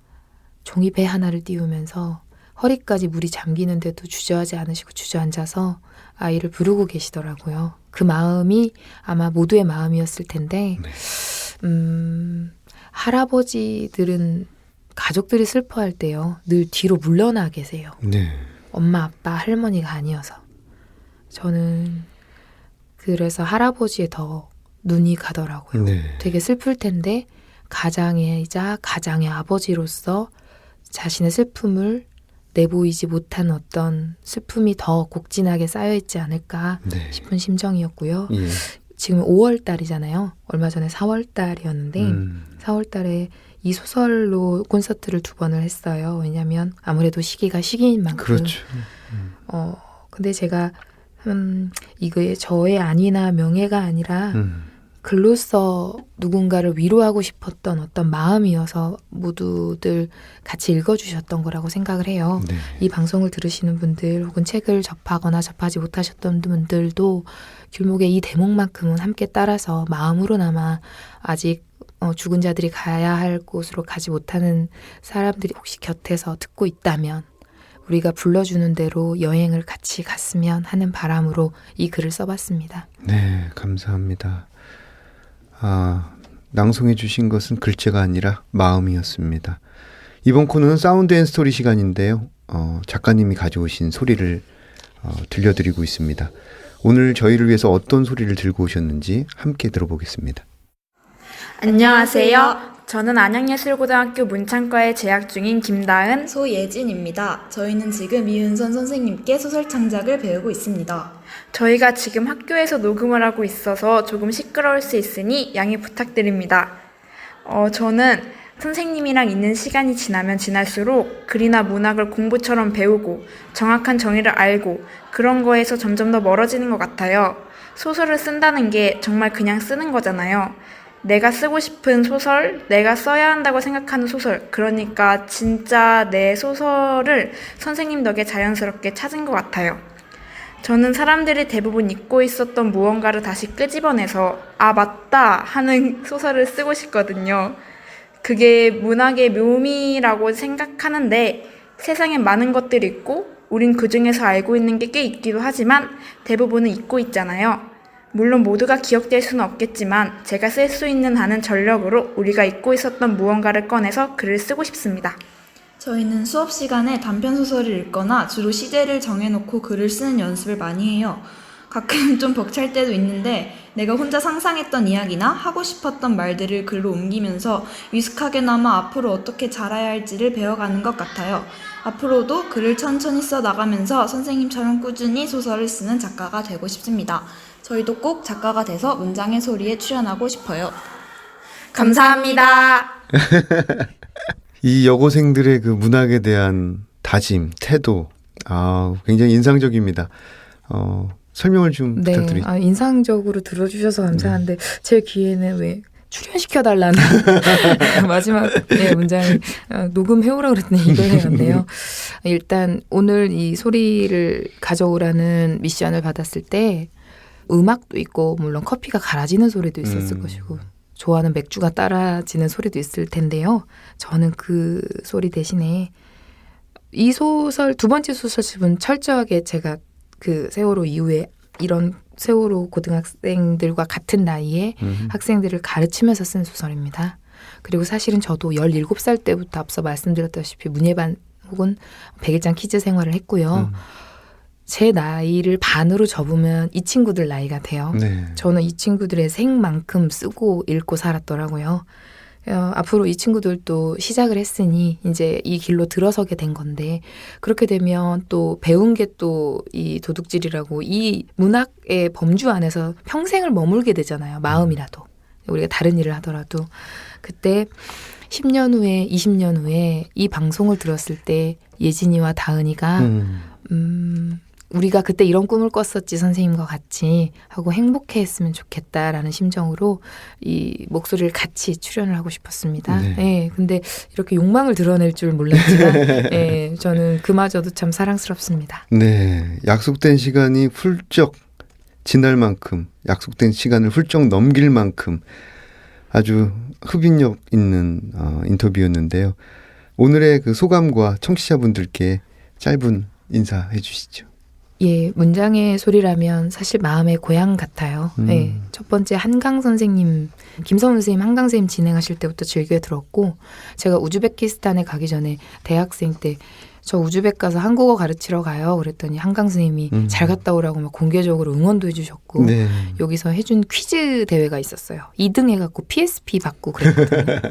종이배 하나를 띄우면서 허리까지 물이 잠기는데도 주저하지 않으시고 주저앉아서 아이를 부르고 계시더라고요. 그 마음이 아마 모두의 마음이었을 텐데 할아버지들은 가족들이 슬퍼할 때요. 늘 뒤로 물러나 계세요. 네. 엄마, 아빠, 할머니가 아니어서. 저는 그래서 할아버지에 더 눈이 가더라고요. 네. 되게 슬플 텐데 가장이자 가장의 아버지로서 자신의 슬픔을 내보이지 못한 어떤 슬픔이 더 곡진하게 쌓여있지 않을까 네. 싶은 심정이었고요. 예. 지금 5월 달이잖아요. 얼마 전에 4월 달이었는데 4월 달에 이 소설로 콘서트를 2번을 했어요. 왜냐하면 아무래도 시기가 시기인 만큼. 그렇죠. 근데 제가 이게 저의 안위나 명예가 아니라 글로써 누군가를 위로하고 싶었던 어떤 마음이어서 모두들 같이 읽어주셨던 거라고 생각을 해요. 네. 이 방송을 들으시는 분들 혹은 책을 접하거나 접하지 못하셨던 분들도 길목의 이 대목만큼은 함께 따라서 마음으로나마 아직 죽은 자들이 가야 할 곳으로 가지 못하는 사람들이 혹시 곁에서 듣고 있다면 우리가 불러주는 대로 여행을 같이 갔으면 하는 바람으로 이 글을 써봤습니다. 네, 감사합니다. 낭송해 주신 것은 글자가 아니라 마음이었습니다. 이번 코너는 사운드 앤 스토리 시간인데요. 작가님이 가져오신 소리를 들려드리고 있습니다. 오늘 저희를 위해서 어떤 소리를 들고 오셨는지 함께 들어보겠습니다. 안녕하세요. 저는 안양예술고등학교 문창과에 재학 중인 김다은, 소예진입니다. 저희는 지금 이은선 선생님께 소설 창작을 배우고 있습니다. 저희가 지금 학교에서 녹음을 하고 있어서 조금 시끄러울 수 있으니 양해 부탁드립니다. 저는 선생님이랑 있는 시간이 지나면 지날수록 글이나 문학을 공부처럼 배우고 정확한 정의를 알고 그런 거에서 점점 더 멀어지는 것 같아요. 소설을 쓴다는 게 정말 그냥 쓰는 거잖아요. 내가 쓰고 싶은 소설, 내가 써야 한다고 생각하는 소설, 그러니까 진짜 내 소설을 선생님 덕에 자연스럽게 찾은 것 같아요. 저는 사람들이 대부분 잊고 있었던 무언가를 다시 끄집어내서 아 맞다 하는 소설을 쓰고 싶거든요. 그게 문학의 묘미라고 생각하는데 세상에 많은 것들이 있고 우린 그 중에서 알고 있는 게 꽤 있기도 하지만 대부분은 잊고 있잖아요. 물론 모두가 기억될 수는 없겠지만 제가 쓸 수 있는 한은 전력으로 우리가 잊고 있었던 무언가를 꺼내서 글을 쓰고 싶습니다. 저희는 수업 시간에 단편소설을 읽거나 주로 시제를 정해놓고 글을 쓰는 연습을 많이 해요. 가끔 좀 벅찰 때도 있는데 내가 혼자 상상했던 이야기나 하고 싶었던 말들을 글로 옮기면서 위숙하게나마 앞으로 어떻게 자라야 할지를 배워가는 것 같아요. 앞으로도 글을 천천히 써나가면서 선생님처럼 꾸준히 소설을 쓰는 작가가 되고 싶습니다. 저희도 꼭 작가가 돼서 문장의 소리에 출연하고 싶어요. 감사합니다. 이 여고생들의 그 문학에 대한 다짐, 태도, 굉장히 인상적입니다. 설명을 좀 부탁드리죠. 인상적으로 들어주셔서 감사한데 제 귀에는 왜 출연시켜달라는 마지막 문장이 녹음해오라고 그랬더니 이걸 해왔네요. 일단 오늘 이 소리를 가져오라는 미션을 받았을 때 음악도 있고 물론 커피가 갈아지는 소리도 있었을 것이고 좋아하는 맥주가 따라지는 소리도 있을 텐데요. 저는 그 소리 대신에 이 소설 2번째 소설집은 철저하게 제가 그 세월호 이후에 이런 세월호 고등학생들과 같은 나이에 학생들을 가르치면서 쓴 소설입니다. 그리고 사실은 저도 17살 때부터 앞서 말씀드렸다시피 문예반 혹은 백일장 퀴즈 생활을 했고요. 제 나이를 반으로 접으면 이 친구들 나이가 돼요. 네. 저는 이 친구들의 생만큼 쓰고 읽고 살았더라고요. 앞으로 이 친구들도 시작을 했으니 이제 이 길로 들어서게 된 건데 그렇게 되면 또 배운 게 또 이 도둑질이라고 이 문학의 범주 안에서 평생을 머물게 되잖아요. 마음이라도. 우리가 다른 일을 하더라도. 그때 10년 후에 20년 후에 이 방송을 들었을 때 예진이와 다은이가 우리가 그때 이런 꿈을 꿨었지 선생님과 같이 하고 행복해했으면 좋겠다라는 심정으로 이 목소리를 같이 출연을 하고 싶었습니다. 네. 네, 근데 이렇게 욕망을 드러낼 줄 몰랐지만 네, 저는 그마저도 참 사랑스럽습니다. 네, 약속된 시간이 훌쩍 지날 만큼 약속된 시간을 훌쩍 넘길 만큼 아주 흡인력 있는 인터뷰였는데요. 오늘의 그 소감과 청취자분들께 짧은 인사해 주시죠. 예, 문장의 소리라면 사실 마음의 고향 같아요. 네, 첫 번째 한강 선생님, 김성훈 선생님, 한강 선생님 진행하실 때부터 즐겨 들었고, 제가 우즈베키스탄에 가기 전에 대학생 때 저 우즈벡 가서 한국어 가르치러 가요. 그랬더니 한강 선생님이 잘 갔다 오라고 막 공개적으로 응원도 해주셨고, 네. 여기서 해준 퀴즈 대회가 있었어요. 2등 해갖고 PSP 받고 그랬거든요.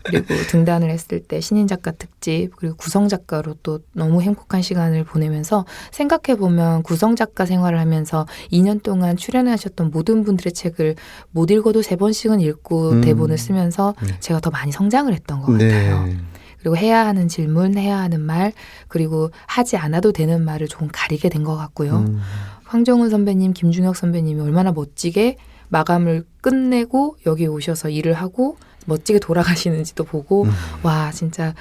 그리고 등단을 했을 때 신인 작가 특집, 그리고 구성 작가로 또 너무 행복한 시간을 보내면서, 생각해보면 구성 작가 생활을 하면서 2년 동안 출연하셨던 모든 분들의 책을 못 읽어도 3번씩은 읽고 대본을 쓰면서 제가 더 많이 성장을 했던 것 같아요. 네. 그리고 해야 하는 질문, 해야 하는 말, 그리고 하지 않아도 되는 말을 조금 가리게 된 것 같고요. 황정은 선배님, 김중혁 선배님이 얼마나 멋지게 마감을 끝내고 여기 오셔서 일을 하고 멋지게 돌아가시는지도 보고 와, 진짜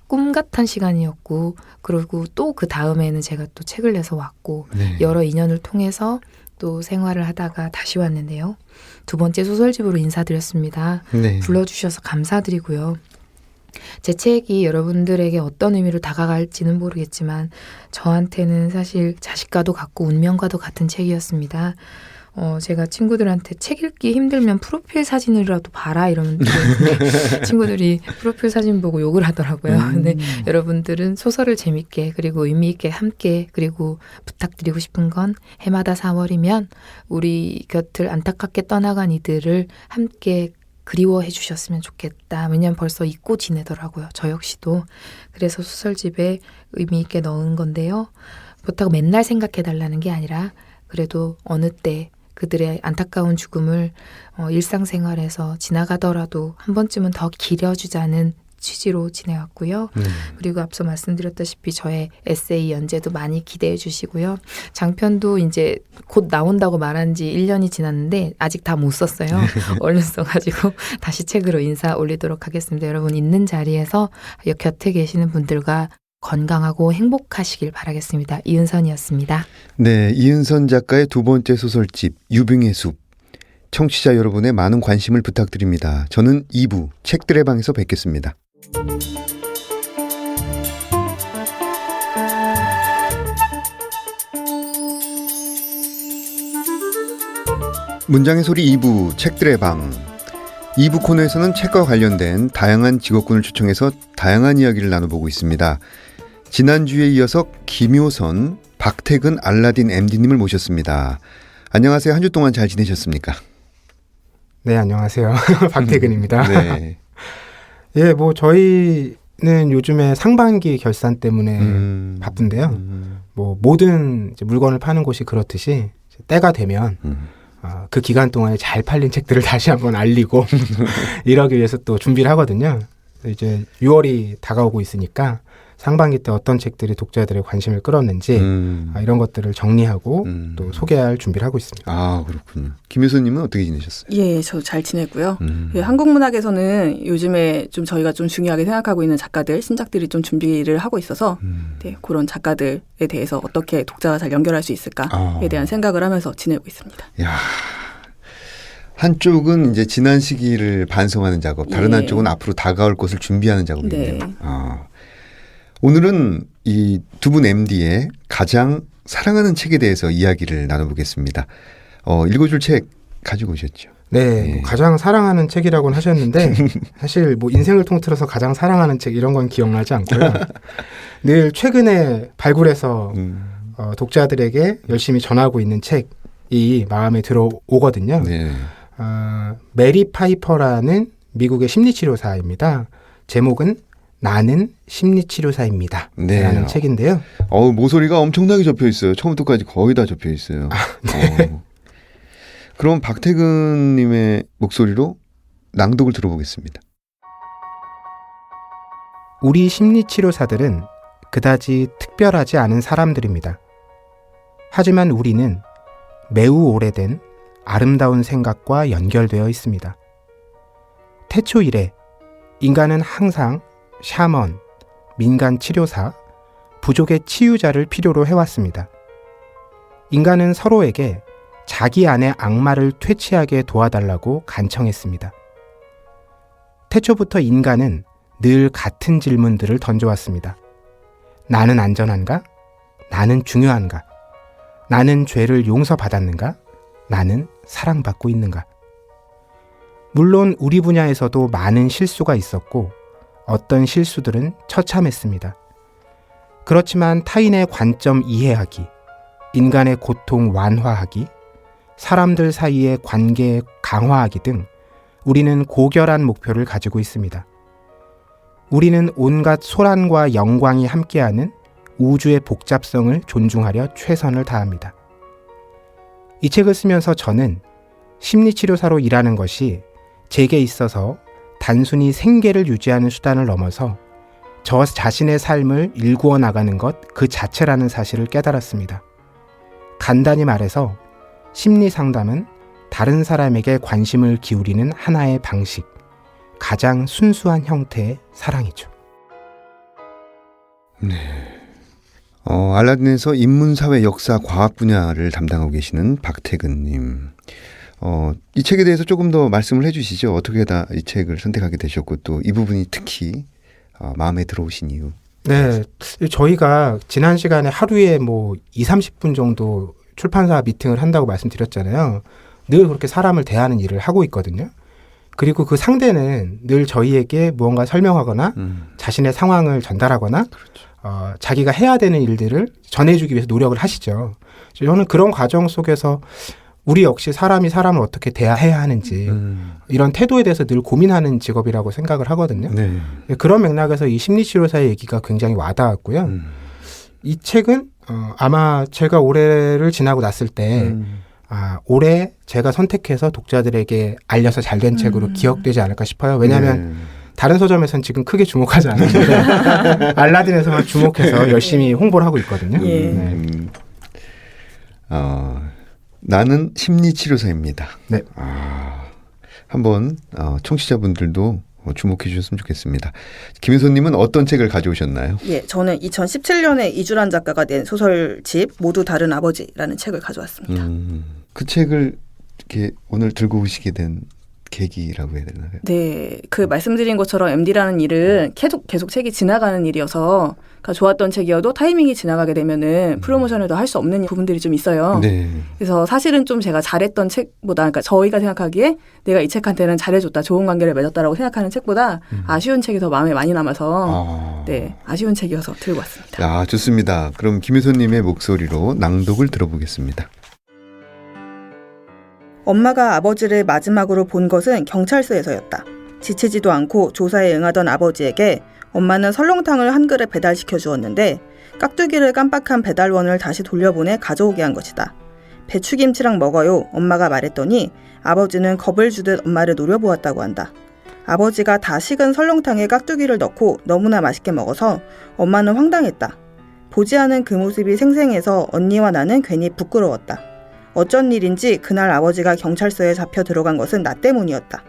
꿈 같은 시간이었고, 그리고 또 그 다음에는 제가 또 책을 내서 왔고, 네. 여러 인연을 통해서 또 생활을 하다가 다시 왔는데요. 2번째 소설집으로 인사드렸습니다. 네. 불러주셔서 감사드리고요. 제 책이 여러분들에게 어떤 의미로 다가갈지는 모르겠지만 저한테는 사실 자식과도 같고 운명과도 같은 책이었습니다. 제가 친구들한테 책 읽기 힘들면 프로필 사진이라도 봐라 이러면 친구들이 프로필 사진 보고 욕을 하더라고요. 근데 여러분들은 소설을 재밌게 그리고 의미 있게 함께, 그리고 부탁드리고 싶은 건 해마다 4월이면 우리 곁을 안타깝게 떠나간 이들을 함께 그리워해 주셨으면 좋겠다. 왜냐하면 벌써 잊고 지내더라고요. 저 역시도. 그래서 소설집에 의미 있게 넣은 건데요. 그렇다고 맨날 생각해달라는 게 아니라 그래도 어느 때 그들의 안타까운 죽음을 일상생활에서 지나가더라도 한 번쯤은 더 기려주자는 취지로 지내왔고요. 그리고 앞서 말씀드렸다시피 저의 에세이 연재도 많이 기대해 주시고요. 장편도 이제 곧 나온다고 말한 지 1년이 지났는데 아직 다 못 썼어요. 얼른 써가지고 다시 책으로 인사 올리도록 하겠습니다. 여러분 있는 자리에서 곁에 계시는 분들과 건강하고 행복하시길 바라겠습니다. 이은선이었습니다. 네, 이은선 작가의 2번째 소설집 유빙의 숲. 청취자 여러분의 많은 관심을 부탁드립니다. 저는 2부 책들의 방에서 뵙겠습니다. 문장의 소리 2부 책들의 방. 2부 코너에서는 책과 관련된 다양한 직업군을 초청해서 다양한 이야기를 나눠보고 있습니다. 지난주에 이어서 김효선, 박태근 알라딘 MD님을 모셨습니다. 안녕하세요. 한 주 동안 잘 지내셨습니까? 네, 안녕하세요. 박태근입니다. 네. 예, 뭐 저희는 요즘에 상반기 결산 때문에 바쁜데요. 뭐 모든 이제 물건을 파는 곳이 그렇듯이 이제 때가 되면 그 기간 동안에 잘 팔린 책들을 다시 한번 알리고 이러기 위해서 또 준비를 하거든요. 이제 6월이 다가오고 있으니까 상반기 때 어떤 책들이 독자들의 관심을 끌었는지 이런 것들을 정리하고 또 소개할 준비를 하고 있습니다. 아, 그렇군요. 김효선님은 어떻게 지내셨어요? 예, 저 잘 지냈고요. 예, 한국 문학에서는 요즘에 좀 저희가 좀 중요하게 생각하고 있는 작가들, 신작들이 좀 준비를 하고 있어서 네, 그런 작가들에 대해서 어떻게 독자와 잘 연결할 수 있을까에 대한 생각을 하면서 지내고 있습니다. 야, 한쪽은 이제 지난 시기를 반성하는 작업, 다른 예. 한쪽은 앞으로 다가올 것을 준비하는 작업이네요. 네. 오늘은 이 두 분 MD의 가장 사랑하는 책에 대해서 이야기를 나눠보겠습니다. 읽어줄 책 가지고 오셨죠? 네, 뭐 가장 사랑하는 책이라고는 하셨는데 사실 뭐 인생을 통틀어서 가장 사랑하는 책 이런 건 기억나지 않고요. 늘 최근에 발굴해서 독자들에게 열심히 전하고 있는 책이 마음에 들어오거든요. 네. 메리 파이퍼라는 미국의 심리치료사입니다. 제목은 나는 심리치료사입니다. 네. 라는 책인데요. 모서리가 엄청나게 접혀 있어요. 처음부터까지 거의 다 접혀 있어요. 네. 그럼 박태근님의 목소리로 낭독을 들어보겠습니다. 우리 심리치료사들은 그다지 특별하지 않은 사람들입니다. 하지만 우리는 매우 오래된 아름다운 생각과 연결되어 있습니다. 태초 이래 인간은 항상 샤먼, 민간 치료사, 부족의 치유자를 필요로 해왔습니다. 인간은 서로에게 자기 안의 악마를 퇴치하게 도와달라고 간청했습니다. 태초부터 인간은 늘 같은 질문들을 던져왔습니다. 나는 안전한가? 나는 중요한가? 나는 죄를 용서받았는가? 나는 사랑받고 있는가? 물론 우리 분야에서도 많은 실수가 있었고 어떤 실수들은 처참했습니다. 그렇지만 타인의 관점 이해하기, 인간의 고통 완화하기, 사람들 사이의 관계 강화하기 등 우리는 고결한 목표를 가지고 있습니다. 우리는 온갖 소란과 영광이 함께하는 우주의 복잡성을 존중하려 최선을 다합니다. 이 책을 쓰면서 저는 심리치료사로 일하는 것이 제게 있어서 단순히 생계를 유지하는 수단을 넘어서 저 자신의 삶을 일구어 나가는 것 그 자체라는 사실을 깨달았습니다. 간단히 말해서 심리 상담은 다른 사람에게 관심을 기울이는 하나의 방식, 가장 순수한 형태의 사랑이죠. 네. 알라딘에서 인문사회 역사 과학 분야를 담당하고 계시는 박태근님. 이 책에 대해서 조금 더 말씀을 해주시죠. 어떻게 다 이 책을 선택하게 되셨고 또 이 부분이 특히 마음에 들어오신 이유. 네, 저희가 지난 시간에 하루에 뭐 20-30분 정도 출판사 미팅을 한다고 말씀드렸잖아요. 늘 그렇게 사람을 대하는 일을 하고 있거든요. 그리고 그 상대는 늘 저희에게 무언가 설명하거나 자신의 상황을 전달하거나 그렇죠. 자기가 해야 되는 일들을 전해주기 위해서 노력을 하시죠. 저는 그런 과정 속에서 우리 역시 사람이 사람을 어떻게 대해야 하는지 이런 태도에 대해서 늘 고민하는 직업이라고 생각을 하거든요. 네. 그런 맥락에서 이 심리치료사의 얘기가 굉장히 와닿았고요. 이 책은 아마 제가 올해를 지나고 났을 때 올해 제가 선택해서 독자들에게 알려서 잘된 책으로 기억되지 않을까 싶어요. 왜냐하면 다른 서점에서는 지금 크게 주목하지 않는데 알라딘에서만 주목해서 열심히 홍보를 하고 있거든요. 예. 네. 나는 심리치료사입니다. 네. 한번 청취자분들도 주목해 주셨으면 좋겠습니다. 김효선님은 어떤 책을 가져오셨나요? 예, 저는 2017년에 이주란 작가가 낸 소설집 모두 다른 아버지라는 책을 가져왔습니다. 그 책을 이렇게 오늘 들고 오시게 된 계기라고 해야 되나요? 네, 그 말씀드린 것처럼 MD라는 일은 계속 책이 지나가는 일이어서 그러니까 좋았던 책이어도 타이밍이 지나가게 되면은 프로모션을 더 할 수 없는 부분들이 좀 있어요. 네. 그래서 사실은 좀 제가 잘했던 책보다, 그러니까 저희가 생각하기에 내가 이 책한테는 잘해줬다, 좋은 관계를 맺었다라고 생각하는 책보다 아쉬운 책이 더 마음에 많이 남아서 네, 아쉬운 책이어서 들고 왔습니다. 야, 좋습니다. 그럼 김효선님의 목소리로 낭독을 들어보겠습니다. 엄마가 아버지를 마지막으로 본 것은 경찰서에서였다. 지치지도 않고 조사에 응하던 아버지에게 엄마는 설렁탕을 한 그릇 배달시켜 주었는데 깍두기를 깜빡한 배달원을 다시 돌려보내 가져오게 한 것이다. 배추김치랑 먹어요, 엄마가 말했더니 아버지는 겁을 주듯 엄마를 노려보았다고 한다. 아버지가 다 식은 설렁탕에 깍두기를 넣고 너무나 맛있게 먹어서 엄마는 황당했다. 보지 않은 그 모습이 생생해서 언니와 나는 괜히 부끄러웠다. 어쩐 일인지 그날 아버지가 경찰서에 잡혀 들어간 것은 나 때문이었다.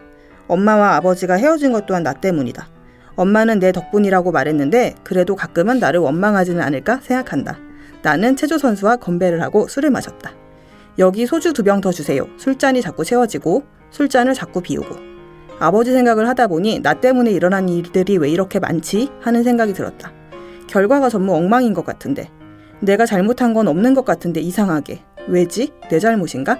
엄마와 아버지가 헤어진 것 또한 나 때문이다. 엄마는 내 덕분이라고 말했는데 그래도 가끔은 나를 원망하지는 않을까 생각한다. 나는 체조 선수와 건배를 하고 술을 마셨다. 여기 소주 2병 더 주세요. 술잔이 자꾸 채워지고 술잔을 자꾸 비우고. 아버지 생각을 하다 보니 나 때문에 일어난 일들이 왜 이렇게 많지? 하는 생각이 들었다. 결과가 전부 엉망인 것 같은데. 내가 잘못한 건 없는 것 같은데 이상하게. 왜지? 내 잘못인가?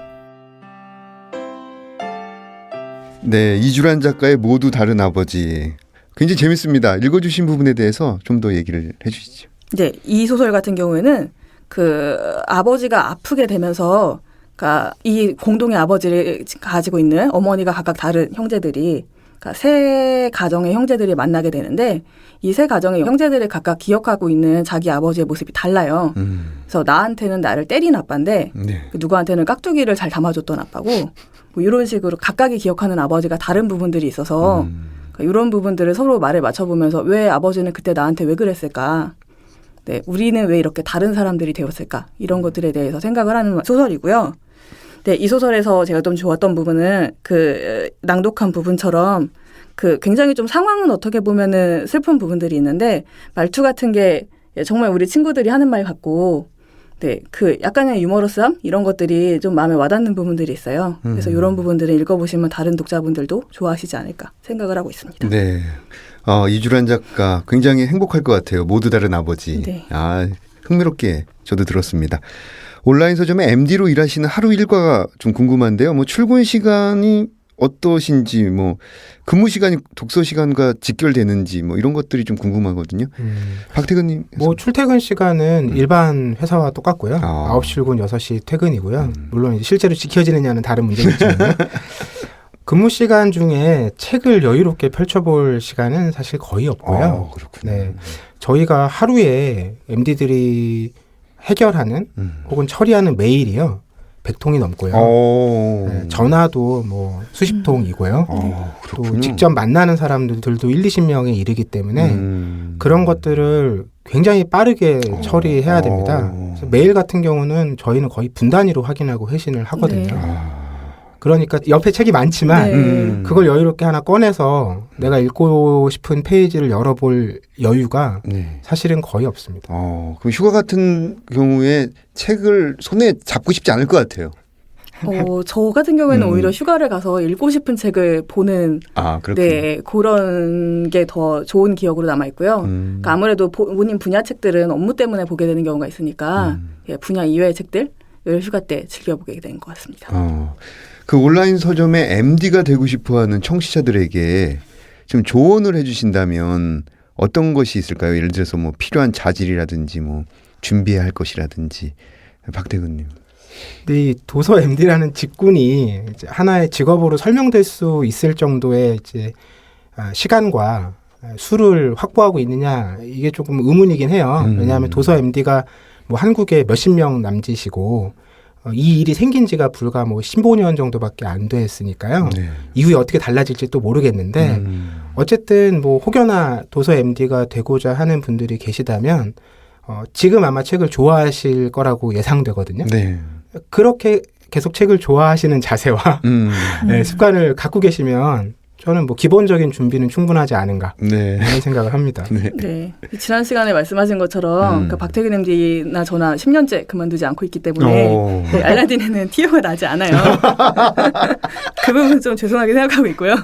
네, 이주란 작가의 모두 다른 아버지. 굉장히 재밌습니다. 읽어주신 부분에 대해서 좀 더 얘기를 해주시죠. 네, 이 소설 같은 경우에는 그 아버지가 아프게 되면서, 그러니까 이 공동의 아버지를 가지고 있는 어머니가 각각 다른 형제들이, 그러니까 세 가정의 형제들이 만나게 되는데 이 세 가정의 형제들을 각각 기억하고 있는 자기 아버지의 모습이 달라요. 그래서 나한테는 나를 때린 아빠인데 네. 누구한테는 깍두기를 잘 담아줬던 아빠고, 뭐 이런 식으로 각각이 기억하는 아버지가 다른 부분들이 있어서 그러니까 이런 부분들을 서로 말을 맞춰보면서 왜 아버지는 그때 나한테 왜 그랬을까? 네, 우리는 왜 이렇게 다른 사람들이 되었을까? 이런 것들에 대해서 생각을 하는 소설이고요. 네, 이 소설에서 제가 좀 좋았던 부분은 그 낭독한 부분처럼 그 굉장히 좀 상황은 어떻게 보면은 슬픈 부분들이 있는데 말투 같은 게 정말 우리 친구들이 하는 말 같고, 네, 그 약간의 유머러스함 이런 것들이 좀 마음에 와닿는 부분들이 있어요. 그래서 이런 부분들을 읽어보시면 다른 독자분들도 좋아하시지 않을까 생각을 하고 있습니다. 네. 이주란 작가 굉장히 행복할 것 같아요. 모두 다른 아버지. 네. 흥미롭게 저도 들었습니다. 온라인 서점의 MD로 일하시는 하루 일과가 좀 궁금한데요. 뭐 출근 시간이 어떠신지, 뭐 근무 시간이 독서 시간과 직결되는지 뭐 이런 것들이 좀 궁금하거든요. 박태근님. 뭐 출퇴근 시간은 일반 회사와 똑같고요. 9시 출근 6시 퇴근이고요. 물론 이제 실제로 지켜지느냐는 다른 문제겠지만 근무 시간 중에 책을 여유롭게 펼쳐볼 시간은 사실 거의 없고요. 그렇군요. 네, 저희가 하루에 MD들이 해결하는 혹은 처리하는 메일이요 100통이 넘고요. 네, 전화도 뭐 수십 통이고요. 또 직접 만나는 사람들도 1, 20명에 이르기 때문에 그런 것들을 굉장히 빠르게 처리해야 됩니다. 그래서 메일 같은 경우는 저희는 거의 분 단위로 확인하고 회신을 하거든요. 네. 그러니까 옆에 책이 많지만 그걸 여유롭게 하나 꺼내서 내가 읽고 싶은 페이지를 열어볼 여유가 사실은 거의 없습니다. 그럼 휴가 같은 경우에 책을 손에 잡고 싶지 않을 것 같아요. 저 같은 경우에는 오히려 휴가를 가서 읽고 싶은 책을 보는 네, 그런 게 더 좋은 기억으로 남아 있고요. 그러니까 아무래도 본인 분야 책들은 업무 때문에 보게 되는 경우가 있으니까 예, 분야 이외의 책들 휴가 때 즐겨보게 되는 것 같습니다. 그 온라인 서점의 MD가 되고 싶어하는 청취자들에게 좀 조언을 해주신다면 어떤 것이 있을까요? 예를 들어서 뭐 필요한 자질이라든지 뭐 준비해야 할 것이라든지. 박태근님. 근데 이 도서 MD라는 직군이 이제 하나의 직업으로 설명될 수 있을 정도의 이제 시간과 수를 확보하고 있느냐 이게 조금 의문이긴 해요. 왜냐하면 도서 MD가 뭐 한국에 몇십 명 남짓이고 이 일이 생긴 지가 불과 뭐 15년 정도밖에 안 됐으니까요. 이후에 어떻게 달라질지 또 모르겠는데 어쨌든 뭐 혹여나 도서 MD가 되고자 하는 분들이 계시다면 지금 아마 책을 좋아하실 거라고 예상되거든요. 그렇게 계속 책을 좋아하시는 자세와 네, 습관을 갖고 계시면 저는 뭐 기본적인 준비는 충분하지 않은가 이런 생각을 합니다. 네. 지난 시간에 말씀하신 것처럼 그러니까 박태근 MD나 저나 10년째 그만두지 않고 있기 때문에 네, 알라딘에는 티오가 나지 않아요. 그 부분 좀 죄송하게 생각하고 있고요.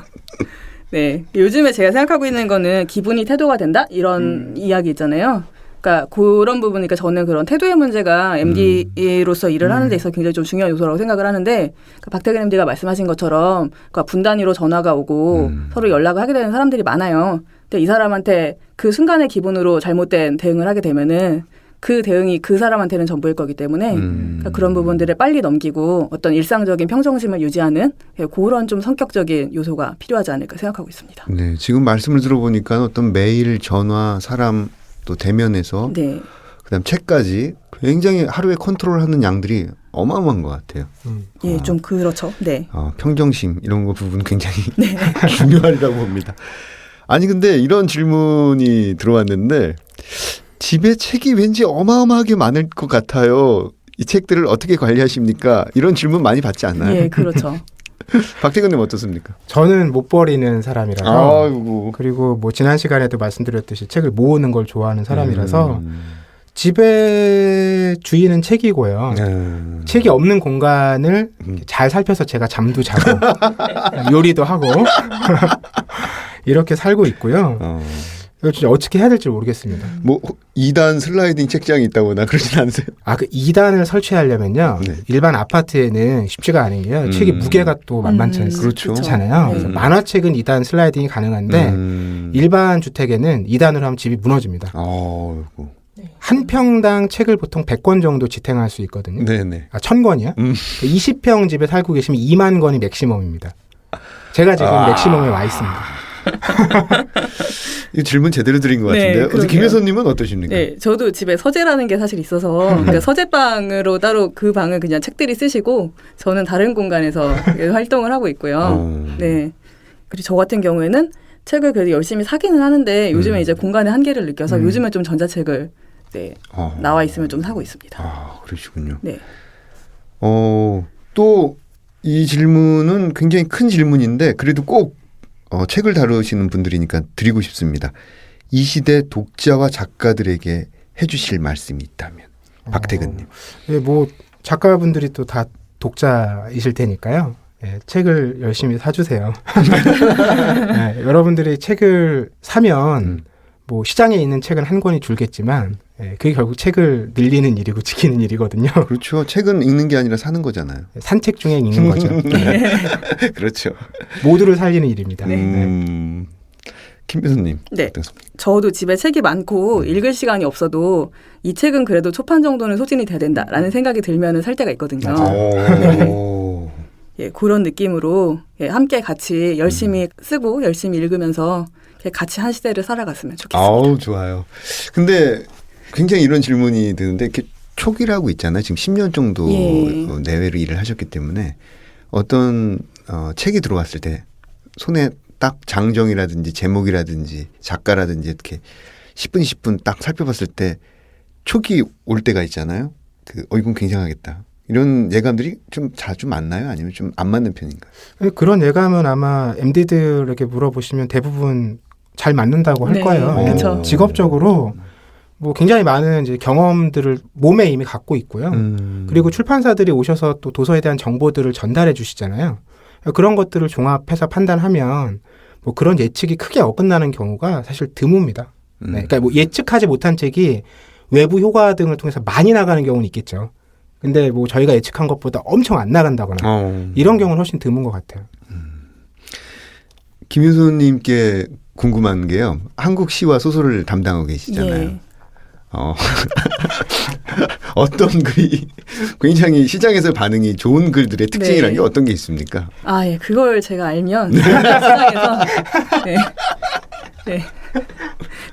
네. 요즘에 제가 생각하고 있는 거는 기분이 태도가 된다? 이런 이야기 있잖아요. 그러니까 그런 부분이니까 저는 그런 태도의 문제가 MD로서 일을 하는 데 있어서 굉장히 좀 중요한 요소라고 생각을 하는데 그러니까 박태근 MD가 말씀하신 것처럼 그러니까 분 단위로 전화가 오고 서로 연락을 하게 되는 사람들이 많아요. 근데 이 사람한테 그 순간의 기분으로 잘못된 대응을 하게 되면은 그 대응이 그 사람한테는 전부일 거기 때문에 그러니까 그런 부분들을 빨리 넘기고 어떤 일상적인 평정심을 유지하는 그런 좀 성격적인 요소가 필요하지 않을까 생각하고 있습니다. 네, 지금 말씀을 들어보니까 어떤 메일, 전화, 사람 또 대면에서 그다음 책까지 굉장히 하루에 컨트롤하는 양들이 어마어마한 것 같아요. 예, 좀 그렇죠. 네. 평정심 이런 거 부분 굉장히 중요하리라고 봅니다. 아니 근데 이런 질문이 들어왔는데 집에 책이 왠지 어마어마하게 많을 것 같아요. 이 책들을 어떻게 관리하십니까? 이런 질문 많이 받지 않나요? 예, 그렇죠. 박태근님 어떻습니까? 저는 못 버리는 사람이라서 그리고 뭐 지난 시간에도 말씀드렸듯이 책을 모으는 걸 좋아하는 사람이라서 집의 주인은 책이고요. 책이 없는 공간을 잘 살펴서 제가 잠도 자고 요리도 하고 이렇게 살고 있고요. 진짜 어떻게 해야 될지 모르겠습니다. 뭐 2단 슬라이딩 책장이 있다거나 그러진 않으세요? 그 2단을 설치하려면요. 일반 아파트에는 쉽지가 않은 게요. 책이 무게가 또 만만치 않잖아요. 그래서 만화책은 2단 슬라이딩이 가능한데 일반 주택에는 2단으로 하면 집이 무너집니다. 한 평당 책을 보통 100권 정도 지탱할 수 있거든요. 1000권이요? 20평 집에 살고 계시면 2만 권이 맥시멈입니다. 제가 지금 맥시멈에 와 있습니다. 이 질문 제대로 드린 것 같은데요. 네, 김혜선님은 어떠십니까? 네, 저도 집에 서재라는 게 사실 있어서 그러니까 서재방으로 따로 그 방을 그냥 책들이 쓰시고 저는 다른 공간에서 활동을 하고 있고요. 네, 그리고 저 같은 경우에는 책을 그래도 열심히 사기는 하는데 요즘에 이제 공간의 한계를 느껴서 요즘에 좀 전자책을 나와 있으면 좀 사고 있습니다. 그러시군요. 네. 또 이 질문은 굉장히 큰 질문인데 그래도 꼭 책을 다루시는 분들이니까 드리고 싶습니다. 이 시대 독자와 작가들에게 해주실 말씀이 있다면 박태근님. 예, 뭐 작가분들이 또 다 독자이실 테니까요. 예, 책을 열심히 사주세요. 예, 여러분들이 책을 사면 뭐 시장에 있는 책은 한 권이 줄겠지만 그게 결국 책을 늘리는 일이고 지키는 일이거든요. 그렇죠. 책은 읽는 게 아니라 사는 거잖아요. 산책 중에 읽는 거죠. 그렇죠. 모두를 살리는 일입니다. 김 교수님. 네. 어떻습니까? 저도 집에 책이 많고 읽을 시간이 없어도 이 책은 그래도 초판 정도는 소진이 돼야 된다라는 생각이 들면은 살 때가 있거든요. 오. 예, 그런 느낌으로 함께 같이 열심히 쓰고 열심히 읽으면서 같이 한 시대를 살아갔으면 좋겠습니다. 아우, 좋아요. 근데 굉장히 이런 질문이 드는데 이렇게 초기라고 있잖아요. 지금 10년 정도 내외로 일을 하셨기 때문에 어떤 책이 들어왔을 때 손에 딱 장정이라든지 제목이라든지 작가라든지 이렇게 10분, 20분 딱 살펴봤을 때 촉이 올 때가 있잖아요. 이건 굉장하겠다. 이런 예감들이 좀 자주 맞나요? 아니면 좀 안 맞는 편인가요? 그런 예감은 아마 MD들에게 물어보시면 대부분 잘 맞는다고 할 거예요. 왜냐하면 직업적으로 뭐 굉장히 많은 이제 경험들을 몸에 이미 갖고 있고요. 그리고 출판사들이 오셔서 또 도서에 대한 정보들을 전달해 주시잖아요. 그런 것들을 종합해서 판단하면 뭐 그런 예측이 크게 어긋나는 경우가 사실 드뭅니다. 그러니까 뭐 예측하지 못한 책이 외부 효과 등을 통해서 많이 나가는 경우는 있겠죠. 근데 뭐 저희가 예측한 것보다 엄청 안 나간다거나 이런 경우는 훨씬 드문 것 같아요. 김윤수님께 궁금한 게요. 한국 시와 소설을 담당하고 계시잖아요. 예. 어떤 글이 굉장히 시장에서 반응이 좋은 글들의 특징이라는 게 어떤 게 있습니까? 아, 예. 그걸 제가 알면 시장에서 네.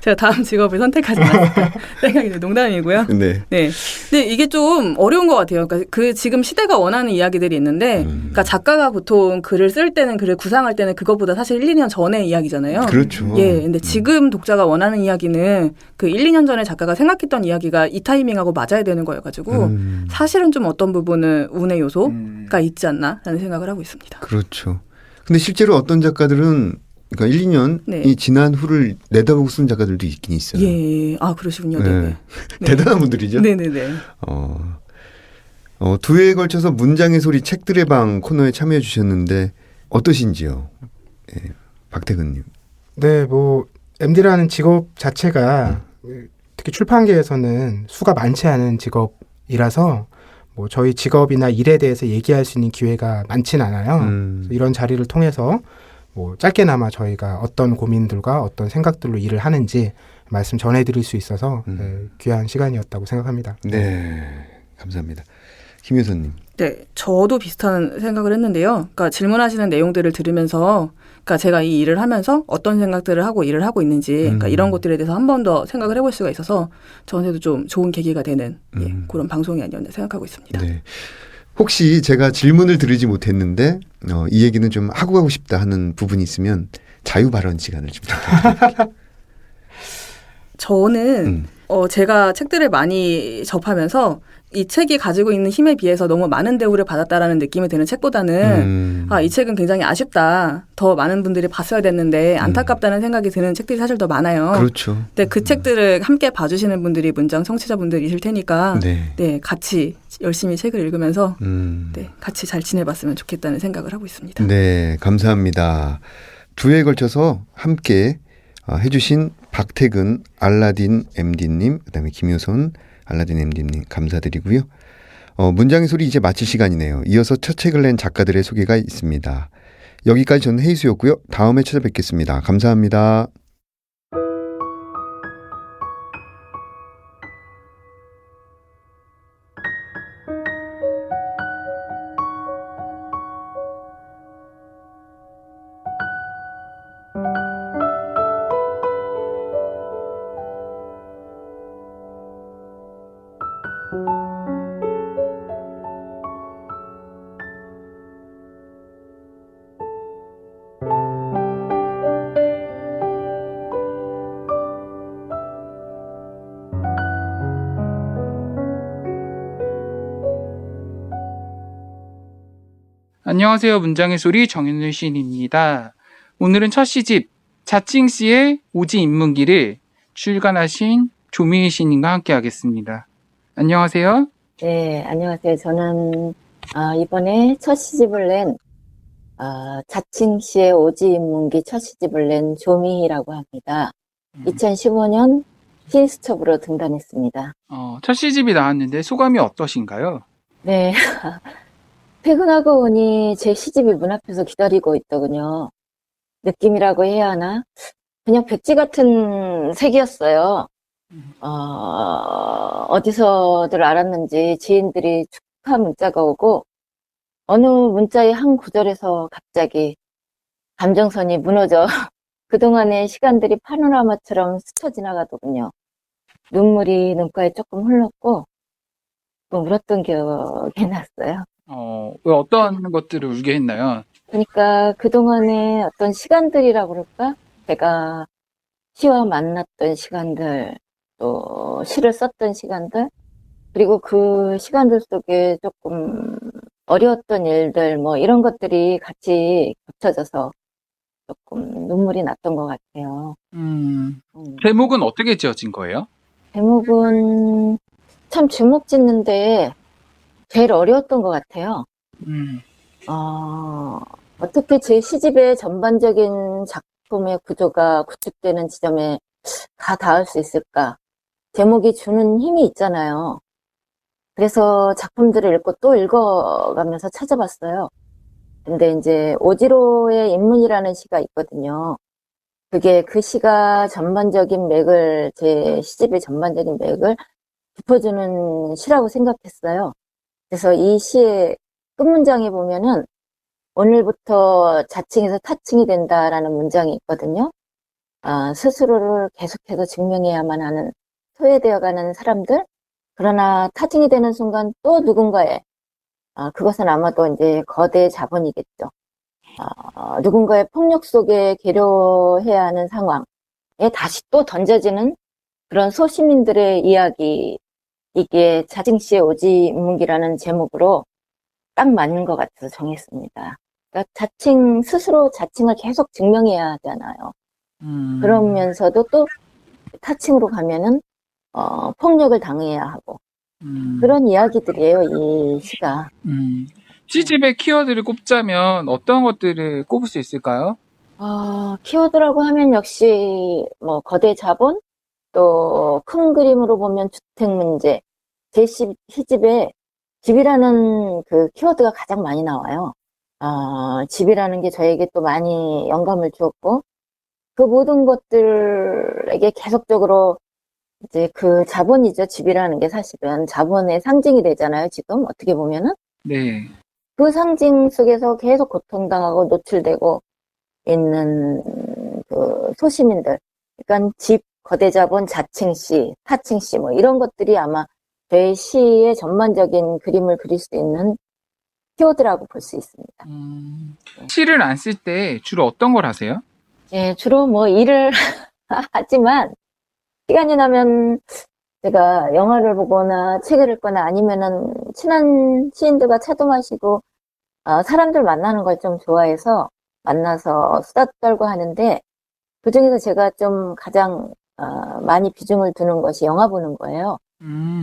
제가 다음 직업을 선택하지 않았을까 생각이 들어요. 농담이고요. 네. 네. 근데 이게 좀 어려운 것 같아요. 그러니까 지금 시대가 원하는 이야기들이 있는데, 그러니까 작가가 보통 글을 쓸 때는 글을 구상할 때는 그것보다 사실 1, 2년 전의 이야기잖아요. 그렇죠. 예. 근데 지금 독자가 원하는 이야기는 그 1, 2년 전에 작가가 생각했던 이야기가 이 타이밍하고 맞아야 되는 거여가지고 사실은 좀 어떤 부분은 운의 요소가 있지 않나라는 생각을 하고 있습니다. 그렇죠. 근데 실제로 어떤 작가들은 그러니까 1, 2년이 지난 후를 내다보고 쓴 작가들도 있긴 있어요. 예. 아, 그러시군요. 네. 네. 대단한 분들이죠. 네네네. 두 회에 걸쳐서 문장의 소리 책들의 방 코너에 참여해 주셨는데 어떠신지요? 예, 박태근님. 네, 뭐 MD라는 직업 자체가 특히 출판계에서는 수가 많지 않은 직업이라서 뭐 저희 직업이나 일에 대해서 얘기할 수 있는 기회가 많지는 않아요. 이런 자리를 통해서 뭐 짧게나마 저희가 어떤 고민들과 어떤 생각들로 일을 하는지 말씀 전해드릴 수 있어서 귀한 시간이었다고 생각합니다. 네, 감사합니다. 김 여사님. 네, 저도 비슷한 생각을 했는데요. 그러니까 질문하시는 내용들을 들으면서, 그러니까 제가 이 일을 하면서 어떤 생각들을 하고 일을 하고 있는지, 그러니까 이런 것들에 대해서 한 번 더 생각을 해볼 수가 있어서 저한테도 좀 좋은 계기가 되는 그런 방송이 아니었나 생각하고 있습니다. 네. 혹시 제가 질문을 드리지 못했는데 이 얘기는 좀 하고 가고 싶다 하는 부분이 있으면 자유 발언 시간을 좀 부탁드립니다. 저는 제가 책들을 많이 접하면서 이 책이 가지고 있는 힘에 비해서 너무 많은 대우를 받았다라는 느낌이 드는 책보다는 이 책은 굉장히 아쉽다. 더 많은 분들이 봤어야 됐는데 안타깝다는 생각이 드는 책들이 사실 더 많아요. 그렇죠. 근데 그 책들을 함께 봐주시는 분들이 문장 청취자분들이실 테니까 네, 같이 열심히 책을 읽으면서 네, 같이 잘 지내봤으면 좋겠다는 생각을 하고 있습니다. 네, 감사합니다. 두 회에 걸쳐서 함께 해주신 박태근 알라딘 MD님, 그다음에 김효선 알라딘 MD님 감사드리고요. 문장의 소리 이제 마칠 시간이네요. 이어서 첫 책을 낸 작가들의 소개가 있습니다. 여기까지 저는 헤이수였고요. 다음에 찾아뵙겠습니다. 감사합니다. 안녕하세요. 문장의 소리 정현준 시인입니다. 오늘은 첫 시집 자칭 씨의 오지 인문기를 출간하신 조미희 시인님과 함께 하겠습니다. 안녕하세요. 네, 안녕하세요. 저는 이번에 첫 시집을 낸 자칭 씨의 오지 인문기 첫 시집을 낸 조미희라고 합니다. 2015년 피니스첩으로 등단했습니다. 첫 시집이 나왔는데 소감이 어떠신가요? 네. 퇴근하고 오니 제 시집이 문 앞에서 기다리고 있더군요. 느낌이라고 해야 하나? 그냥 백지 같은 색이었어요. 어디서들 알았는지 지인들이 축하 문자가 오고 어느 문자의 한 구절에서 갑자기 감정선이 무너져 그동안의 시간들이 파노라마처럼 스쳐 지나가더군요. 눈물이 눈가에 조금 흘렀고 또 울었던 기억이 났어요. 왜 어떤 것들을 울게 했나요? 그러니까 그동안의 어떤 시간들이라고 그럴까? 제가 시와 만났던 시간들, 또 시를 썼던 시간들, 그리고 그 시간들 속에 조금 어려웠던 일들, 뭐 이런 것들이 같이 겹쳐져서 조금 눈물이 났던 것 같아요. 제목은 어떻게 지어진 거예요? 제목은 참 주목 짓는데 제일 어려웠던 것 같아요. 어떻게 제 시집의 전반적인 작품의 구조가 구축되는 지점에 다 닿을 수 있을까? 제목이 주는 힘이 있잖아요. 그래서 작품들을 읽고 또 읽어가면서 찾아봤어요. 근데 이제 오지로의 인문이라는 시가 있거든요. 그게 그 시가 전반적인 맥을, 제 시집의 전반적인 맥을 짚어주는 시라고 생각했어요. 그래서 이 시의 끝문장에 보면은 오늘부터 자칭에서 타칭이 된다라는 문장이 있거든요. 스스로를 계속해서 증명해야만 하는 소외되어가는 사람들, 그러나 타칭이 되는 순간 또 누군가의, 그것은 아마도 이제 거대 자본이겠죠. 누군가의 폭력 속에 계려해야 하는 상황에 다시 또 던져지는 그런 소시민들의 이야기, 이게 자칭시의 오지인문기라는 제목으로 딱 맞는 것 같아서 정했습니다. 그러니까 스스로 자칭을 계속 증명해야 하잖아요. 그러면서도 또 타칭으로 가면은, 폭력을 당해야 하고. 그런 이야기들이에요, 이 시가. 시집의 키워드를 꼽자면 어떤 것들을 꼽을 수 있을까요? 키워드라고 하면 역시, 뭐, 거대 자본, 또, 큰 그림으로 보면 주택 문제. 제 시집에 집이라는 그 키워드가 가장 많이 나와요. 집이라는 게 저에게 또 많이 영감을 주었고, 그 모든 것들에게 계속적으로 이제 그 자본이죠. 집이라는 게 사실은 자본의 상징이 되잖아요. 지금 어떻게 보면은. 네. 그 상징 속에서 계속 고통당하고 노출되고 있는 그 소시민들. 그러니까 집, 거대 자본, 자칭시, 타칭시 뭐 이런 것들이 아마 저의 시의 전반적인 그림을 그릴 수 있는 키워드라고 볼 수 있습니다. 시를 안 쓸 때 주로 어떤 걸 하세요? 예, 주로 뭐 일을 하지만 시간이 나면 제가 영화를 보거나 책을 읽거나 아니면은 친한 시인들과 차도 마시고 사람들 만나는 걸 좀 좋아해서 만나서 수다 떨고 하는데 그중에서 제가 좀 가장 많이 비중을 두는 것이 영화 보는 거예요.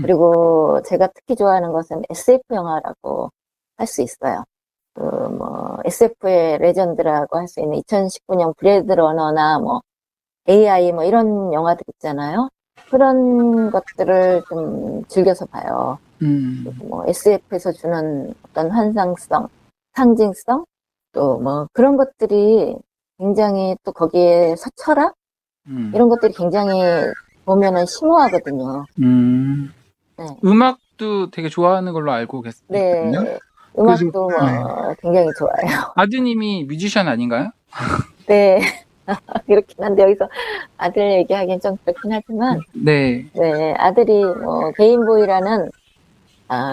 그리고 제가 특히 좋아하는 것은 SF 영화라고 할 수 있어요. 뭐 SF의 레전드라고 할 수 있는 2019년 브레이드 러너나 뭐 AI 뭐 이런 영화들 있잖아요. 그런 것들을 좀 즐겨서 봐요. 뭐 SF에서 주는 어떤 환상성, 상징성, 또 뭐 그런 것들이 굉장히 또 거기에 철학 이런 것들이 굉장히 보면은 심오하거든요. 네. 음악도 되게 좋아하는 걸로 알고 계시거든요. 네. 음악도 굉장히 좋아요. 아드님이 뮤지션 아닌가요? 네. 그렇긴 한데 여기서 아들 얘기하기엔 좀 그렇긴 하지만 네. 네, 아들이 뭐 개인보이라는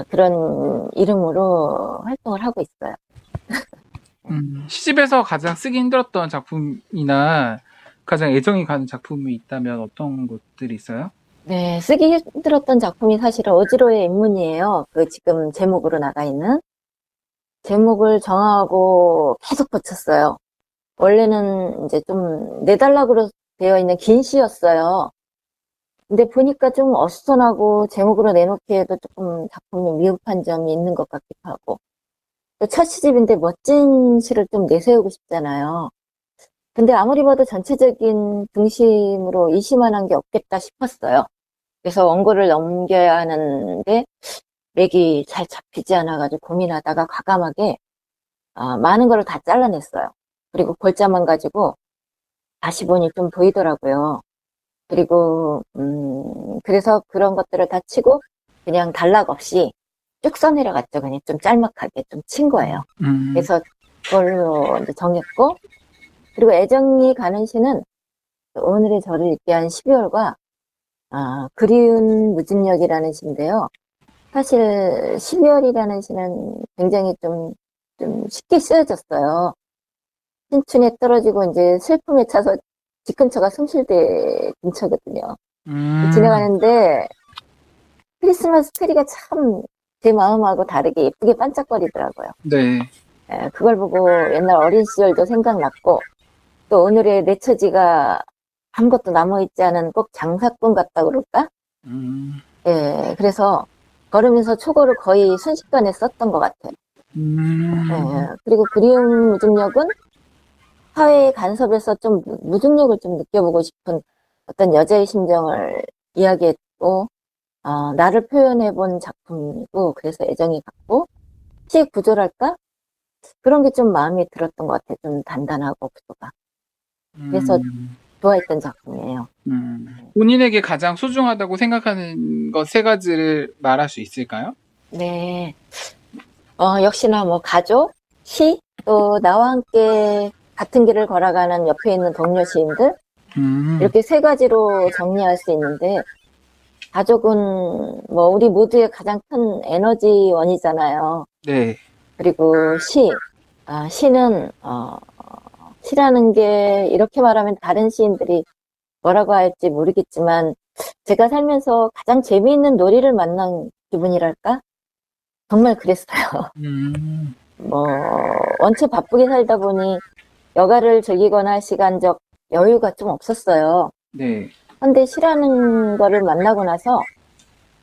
그런 이름으로 활동을 하고 있어요. 시집에서 가장 쓰기 힘들었던 작품이나 가장 애정이 가는 작품이 있다면 어떤 것들이 있어요? 네, 쓰기 힘들었던 작품이 사실은 오지로의 인문이에요. 그 지금 제목으로 나가 있는 제목을 정하고 계속 고쳤어요. 원래는 이제 좀 내달락으로 되어 있는 긴 시였어요. 근데 보니까 좀 어수선하고 제목으로 내놓기에도 조금 작품이 미흡한 점이 있는 것 같기도 하고 또 첫 시집인데 멋진 시를 좀 내세우고 싶잖아요. 근데 아무리 봐도 전체적인 중심으로 이시만한 게 없겠다 싶었어요. 그래서 원고를 넘겨야 하는데 맥이 잘 잡히지 않아가지고 고민하다가 과감하게 많은 거를 다 잘라냈어요. 그리고 골자만 가지고 다시 보니 좀 보이더라고요. 그리고 그래서 그런 것들을 다 치고 그냥 단락 없이 쭉 써내려갔죠. 그냥 좀 짤막하게 좀 친 거예요. 그래서 그걸로 이제 정했고, 그리고 애정이 가는 시는 오늘의 저를 읽게 한 12월과 그리운 무중력이라는 시인데요. 사실 12월이라는 시는 굉장히 좀 쉽게 쓰여졌어요. 신춘에 떨어지고 이제 슬픔에 차서 집 근처가 숨쉴 때 근처거든요. 지나가는데 크리스마스 트리가 참 제 마음하고 다르게 예쁘게 반짝거리더라고요. 네. 그걸 보고 옛날 어린 시절도 생각났고, 또 오늘의 내 처지가 아무것도 남아있지 않은 꼭 장사꾼 같다 그럴까? 예, 그래서 걸으면서 초고를 거의 순식간에 썼던 것 같아요. 예, 그리고 그리움 무중력은 사회의 간섭에서 좀 무중력을 좀 느껴보고 싶은 어떤 여자의 심정을 이야기했고, 나를 표현해본 작품이고, 그래서 애정이 갔고, 시의 구조랄까? 그런 게 좀 마음에 들었던 것 같아요. 좀 단단하고 구조가. 그래서 좋아했던 작품이에요. 본인에게 가장 소중하다고 생각하는 것 3가지를 말할 수 있을까요? 네. 역시나 뭐 가족, 시, 또 나와 함께 같은 길을 걸어가는 옆에 있는 동료 시인들, 이렇게 3가지로 정리할 수 있는데, 가족은 뭐 우리 모두의 가장 큰 에너지원이잖아요. 네. 그리고 시는 시라는 게 이렇게 말하면 다른 시인들이 뭐라고 할지 모르겠지만, 제가 살면서 가장 재미있는 놀이를 만난 기분이랄까? 정말 그랬어요. 뭐 원체 바쁘게 살다 보니 여가를 즐기거나 할 시간적 여유가 좀 없었어요. 네. 근데 시라는 거를 만나고 나서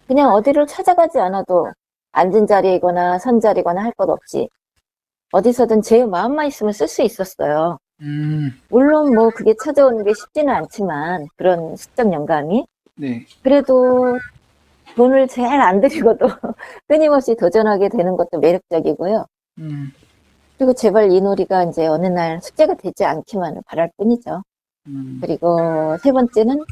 그냥 어디를 찾아가지 않아도 앉은 자리이거나 선 자리거나 할 것 없이 어디서든 제 마음만 있으면 쓸 수 있었어요. 물론 뭐 그게 찾아오는 게 쉽지는 않지만, 그런 시적 영감이. 네. 그래도 돈을 제일 안 들이고도 끊임없이 도전하게 되는 것도 매력적이고요. 그리고 제발 이 놀이가 이제 어느 날 숙제가 되지 않기만을 바랄 뿐이죠. 그리고 3번째는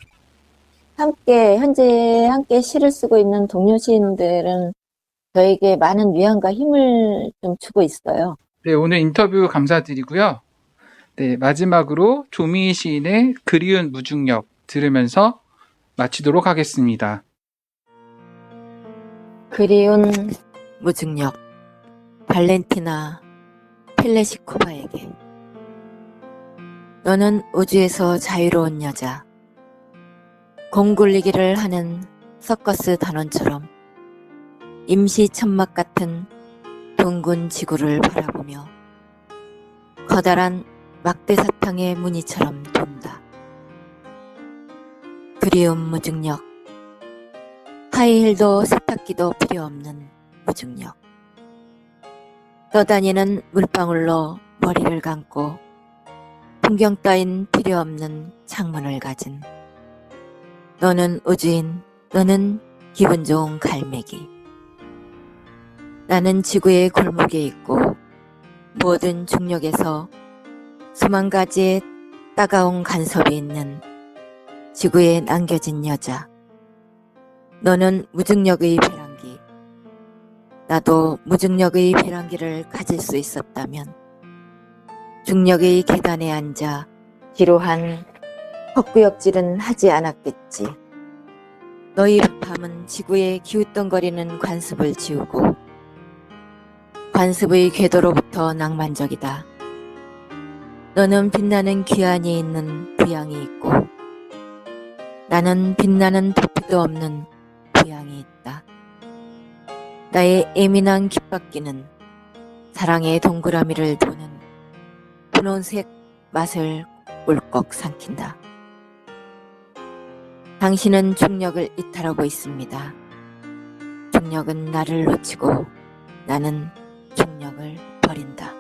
현재 함께 시를 쓰고 있는 동료 시인들은 저에게 많은 위안과 힘을 좀 주고 있어요. 네, 오늘 인터뷰 감사드리고요. 네, 마지막으로 조미희 시인의 그리운 무중력 들으면서 마치도록 하겠습니다. 그리운 무중력, 발렌티나 펠레시코바에게. 너는 우주에서 자유로운 여자, 공굴리기를 하는 서커스 단원처럼 임시 천막 같은 둥근 지구를 바라보며 커다란 막대 사탕의 무늬처럼 돈다. 그리운 무중력, 하이힐도 세탁기도 필요 없는 무중력. 떠다니는 물방울로 머리를 감고 풍경 따윈 필요 없는 창문을 가진 너는 우주인, 너는 기분 좋은 갈매기. 나는 지구의 골목에 있고 모든 중력에서 수만 가지의 따가운 간섭이 있는 지구에 남겨진 여자. 너는 무중력의 배란기. 나도 무중력의 배란기를 가질 수 있었다면 중력의 계단에 앉아 지루한 헛구역질은 하지 않았겠지. 너희 밤은 지구의 기웃덩거리는 관습을 지우고 관습의 궤도로부터 낭만적이다. 너는 빛나는 귀환이 있는 부양이 있고 나는 빛나는 도피도 없는 부양이 있다. 나의 예민한 귓바퀴는 사랑의 동그라미를 도는 분홍색 맛을 꿀꺽 삼킨다. 당신은 중력을 이탈하고 있습니다. 중력은 나를 놓치고 나는 중력을 버린다.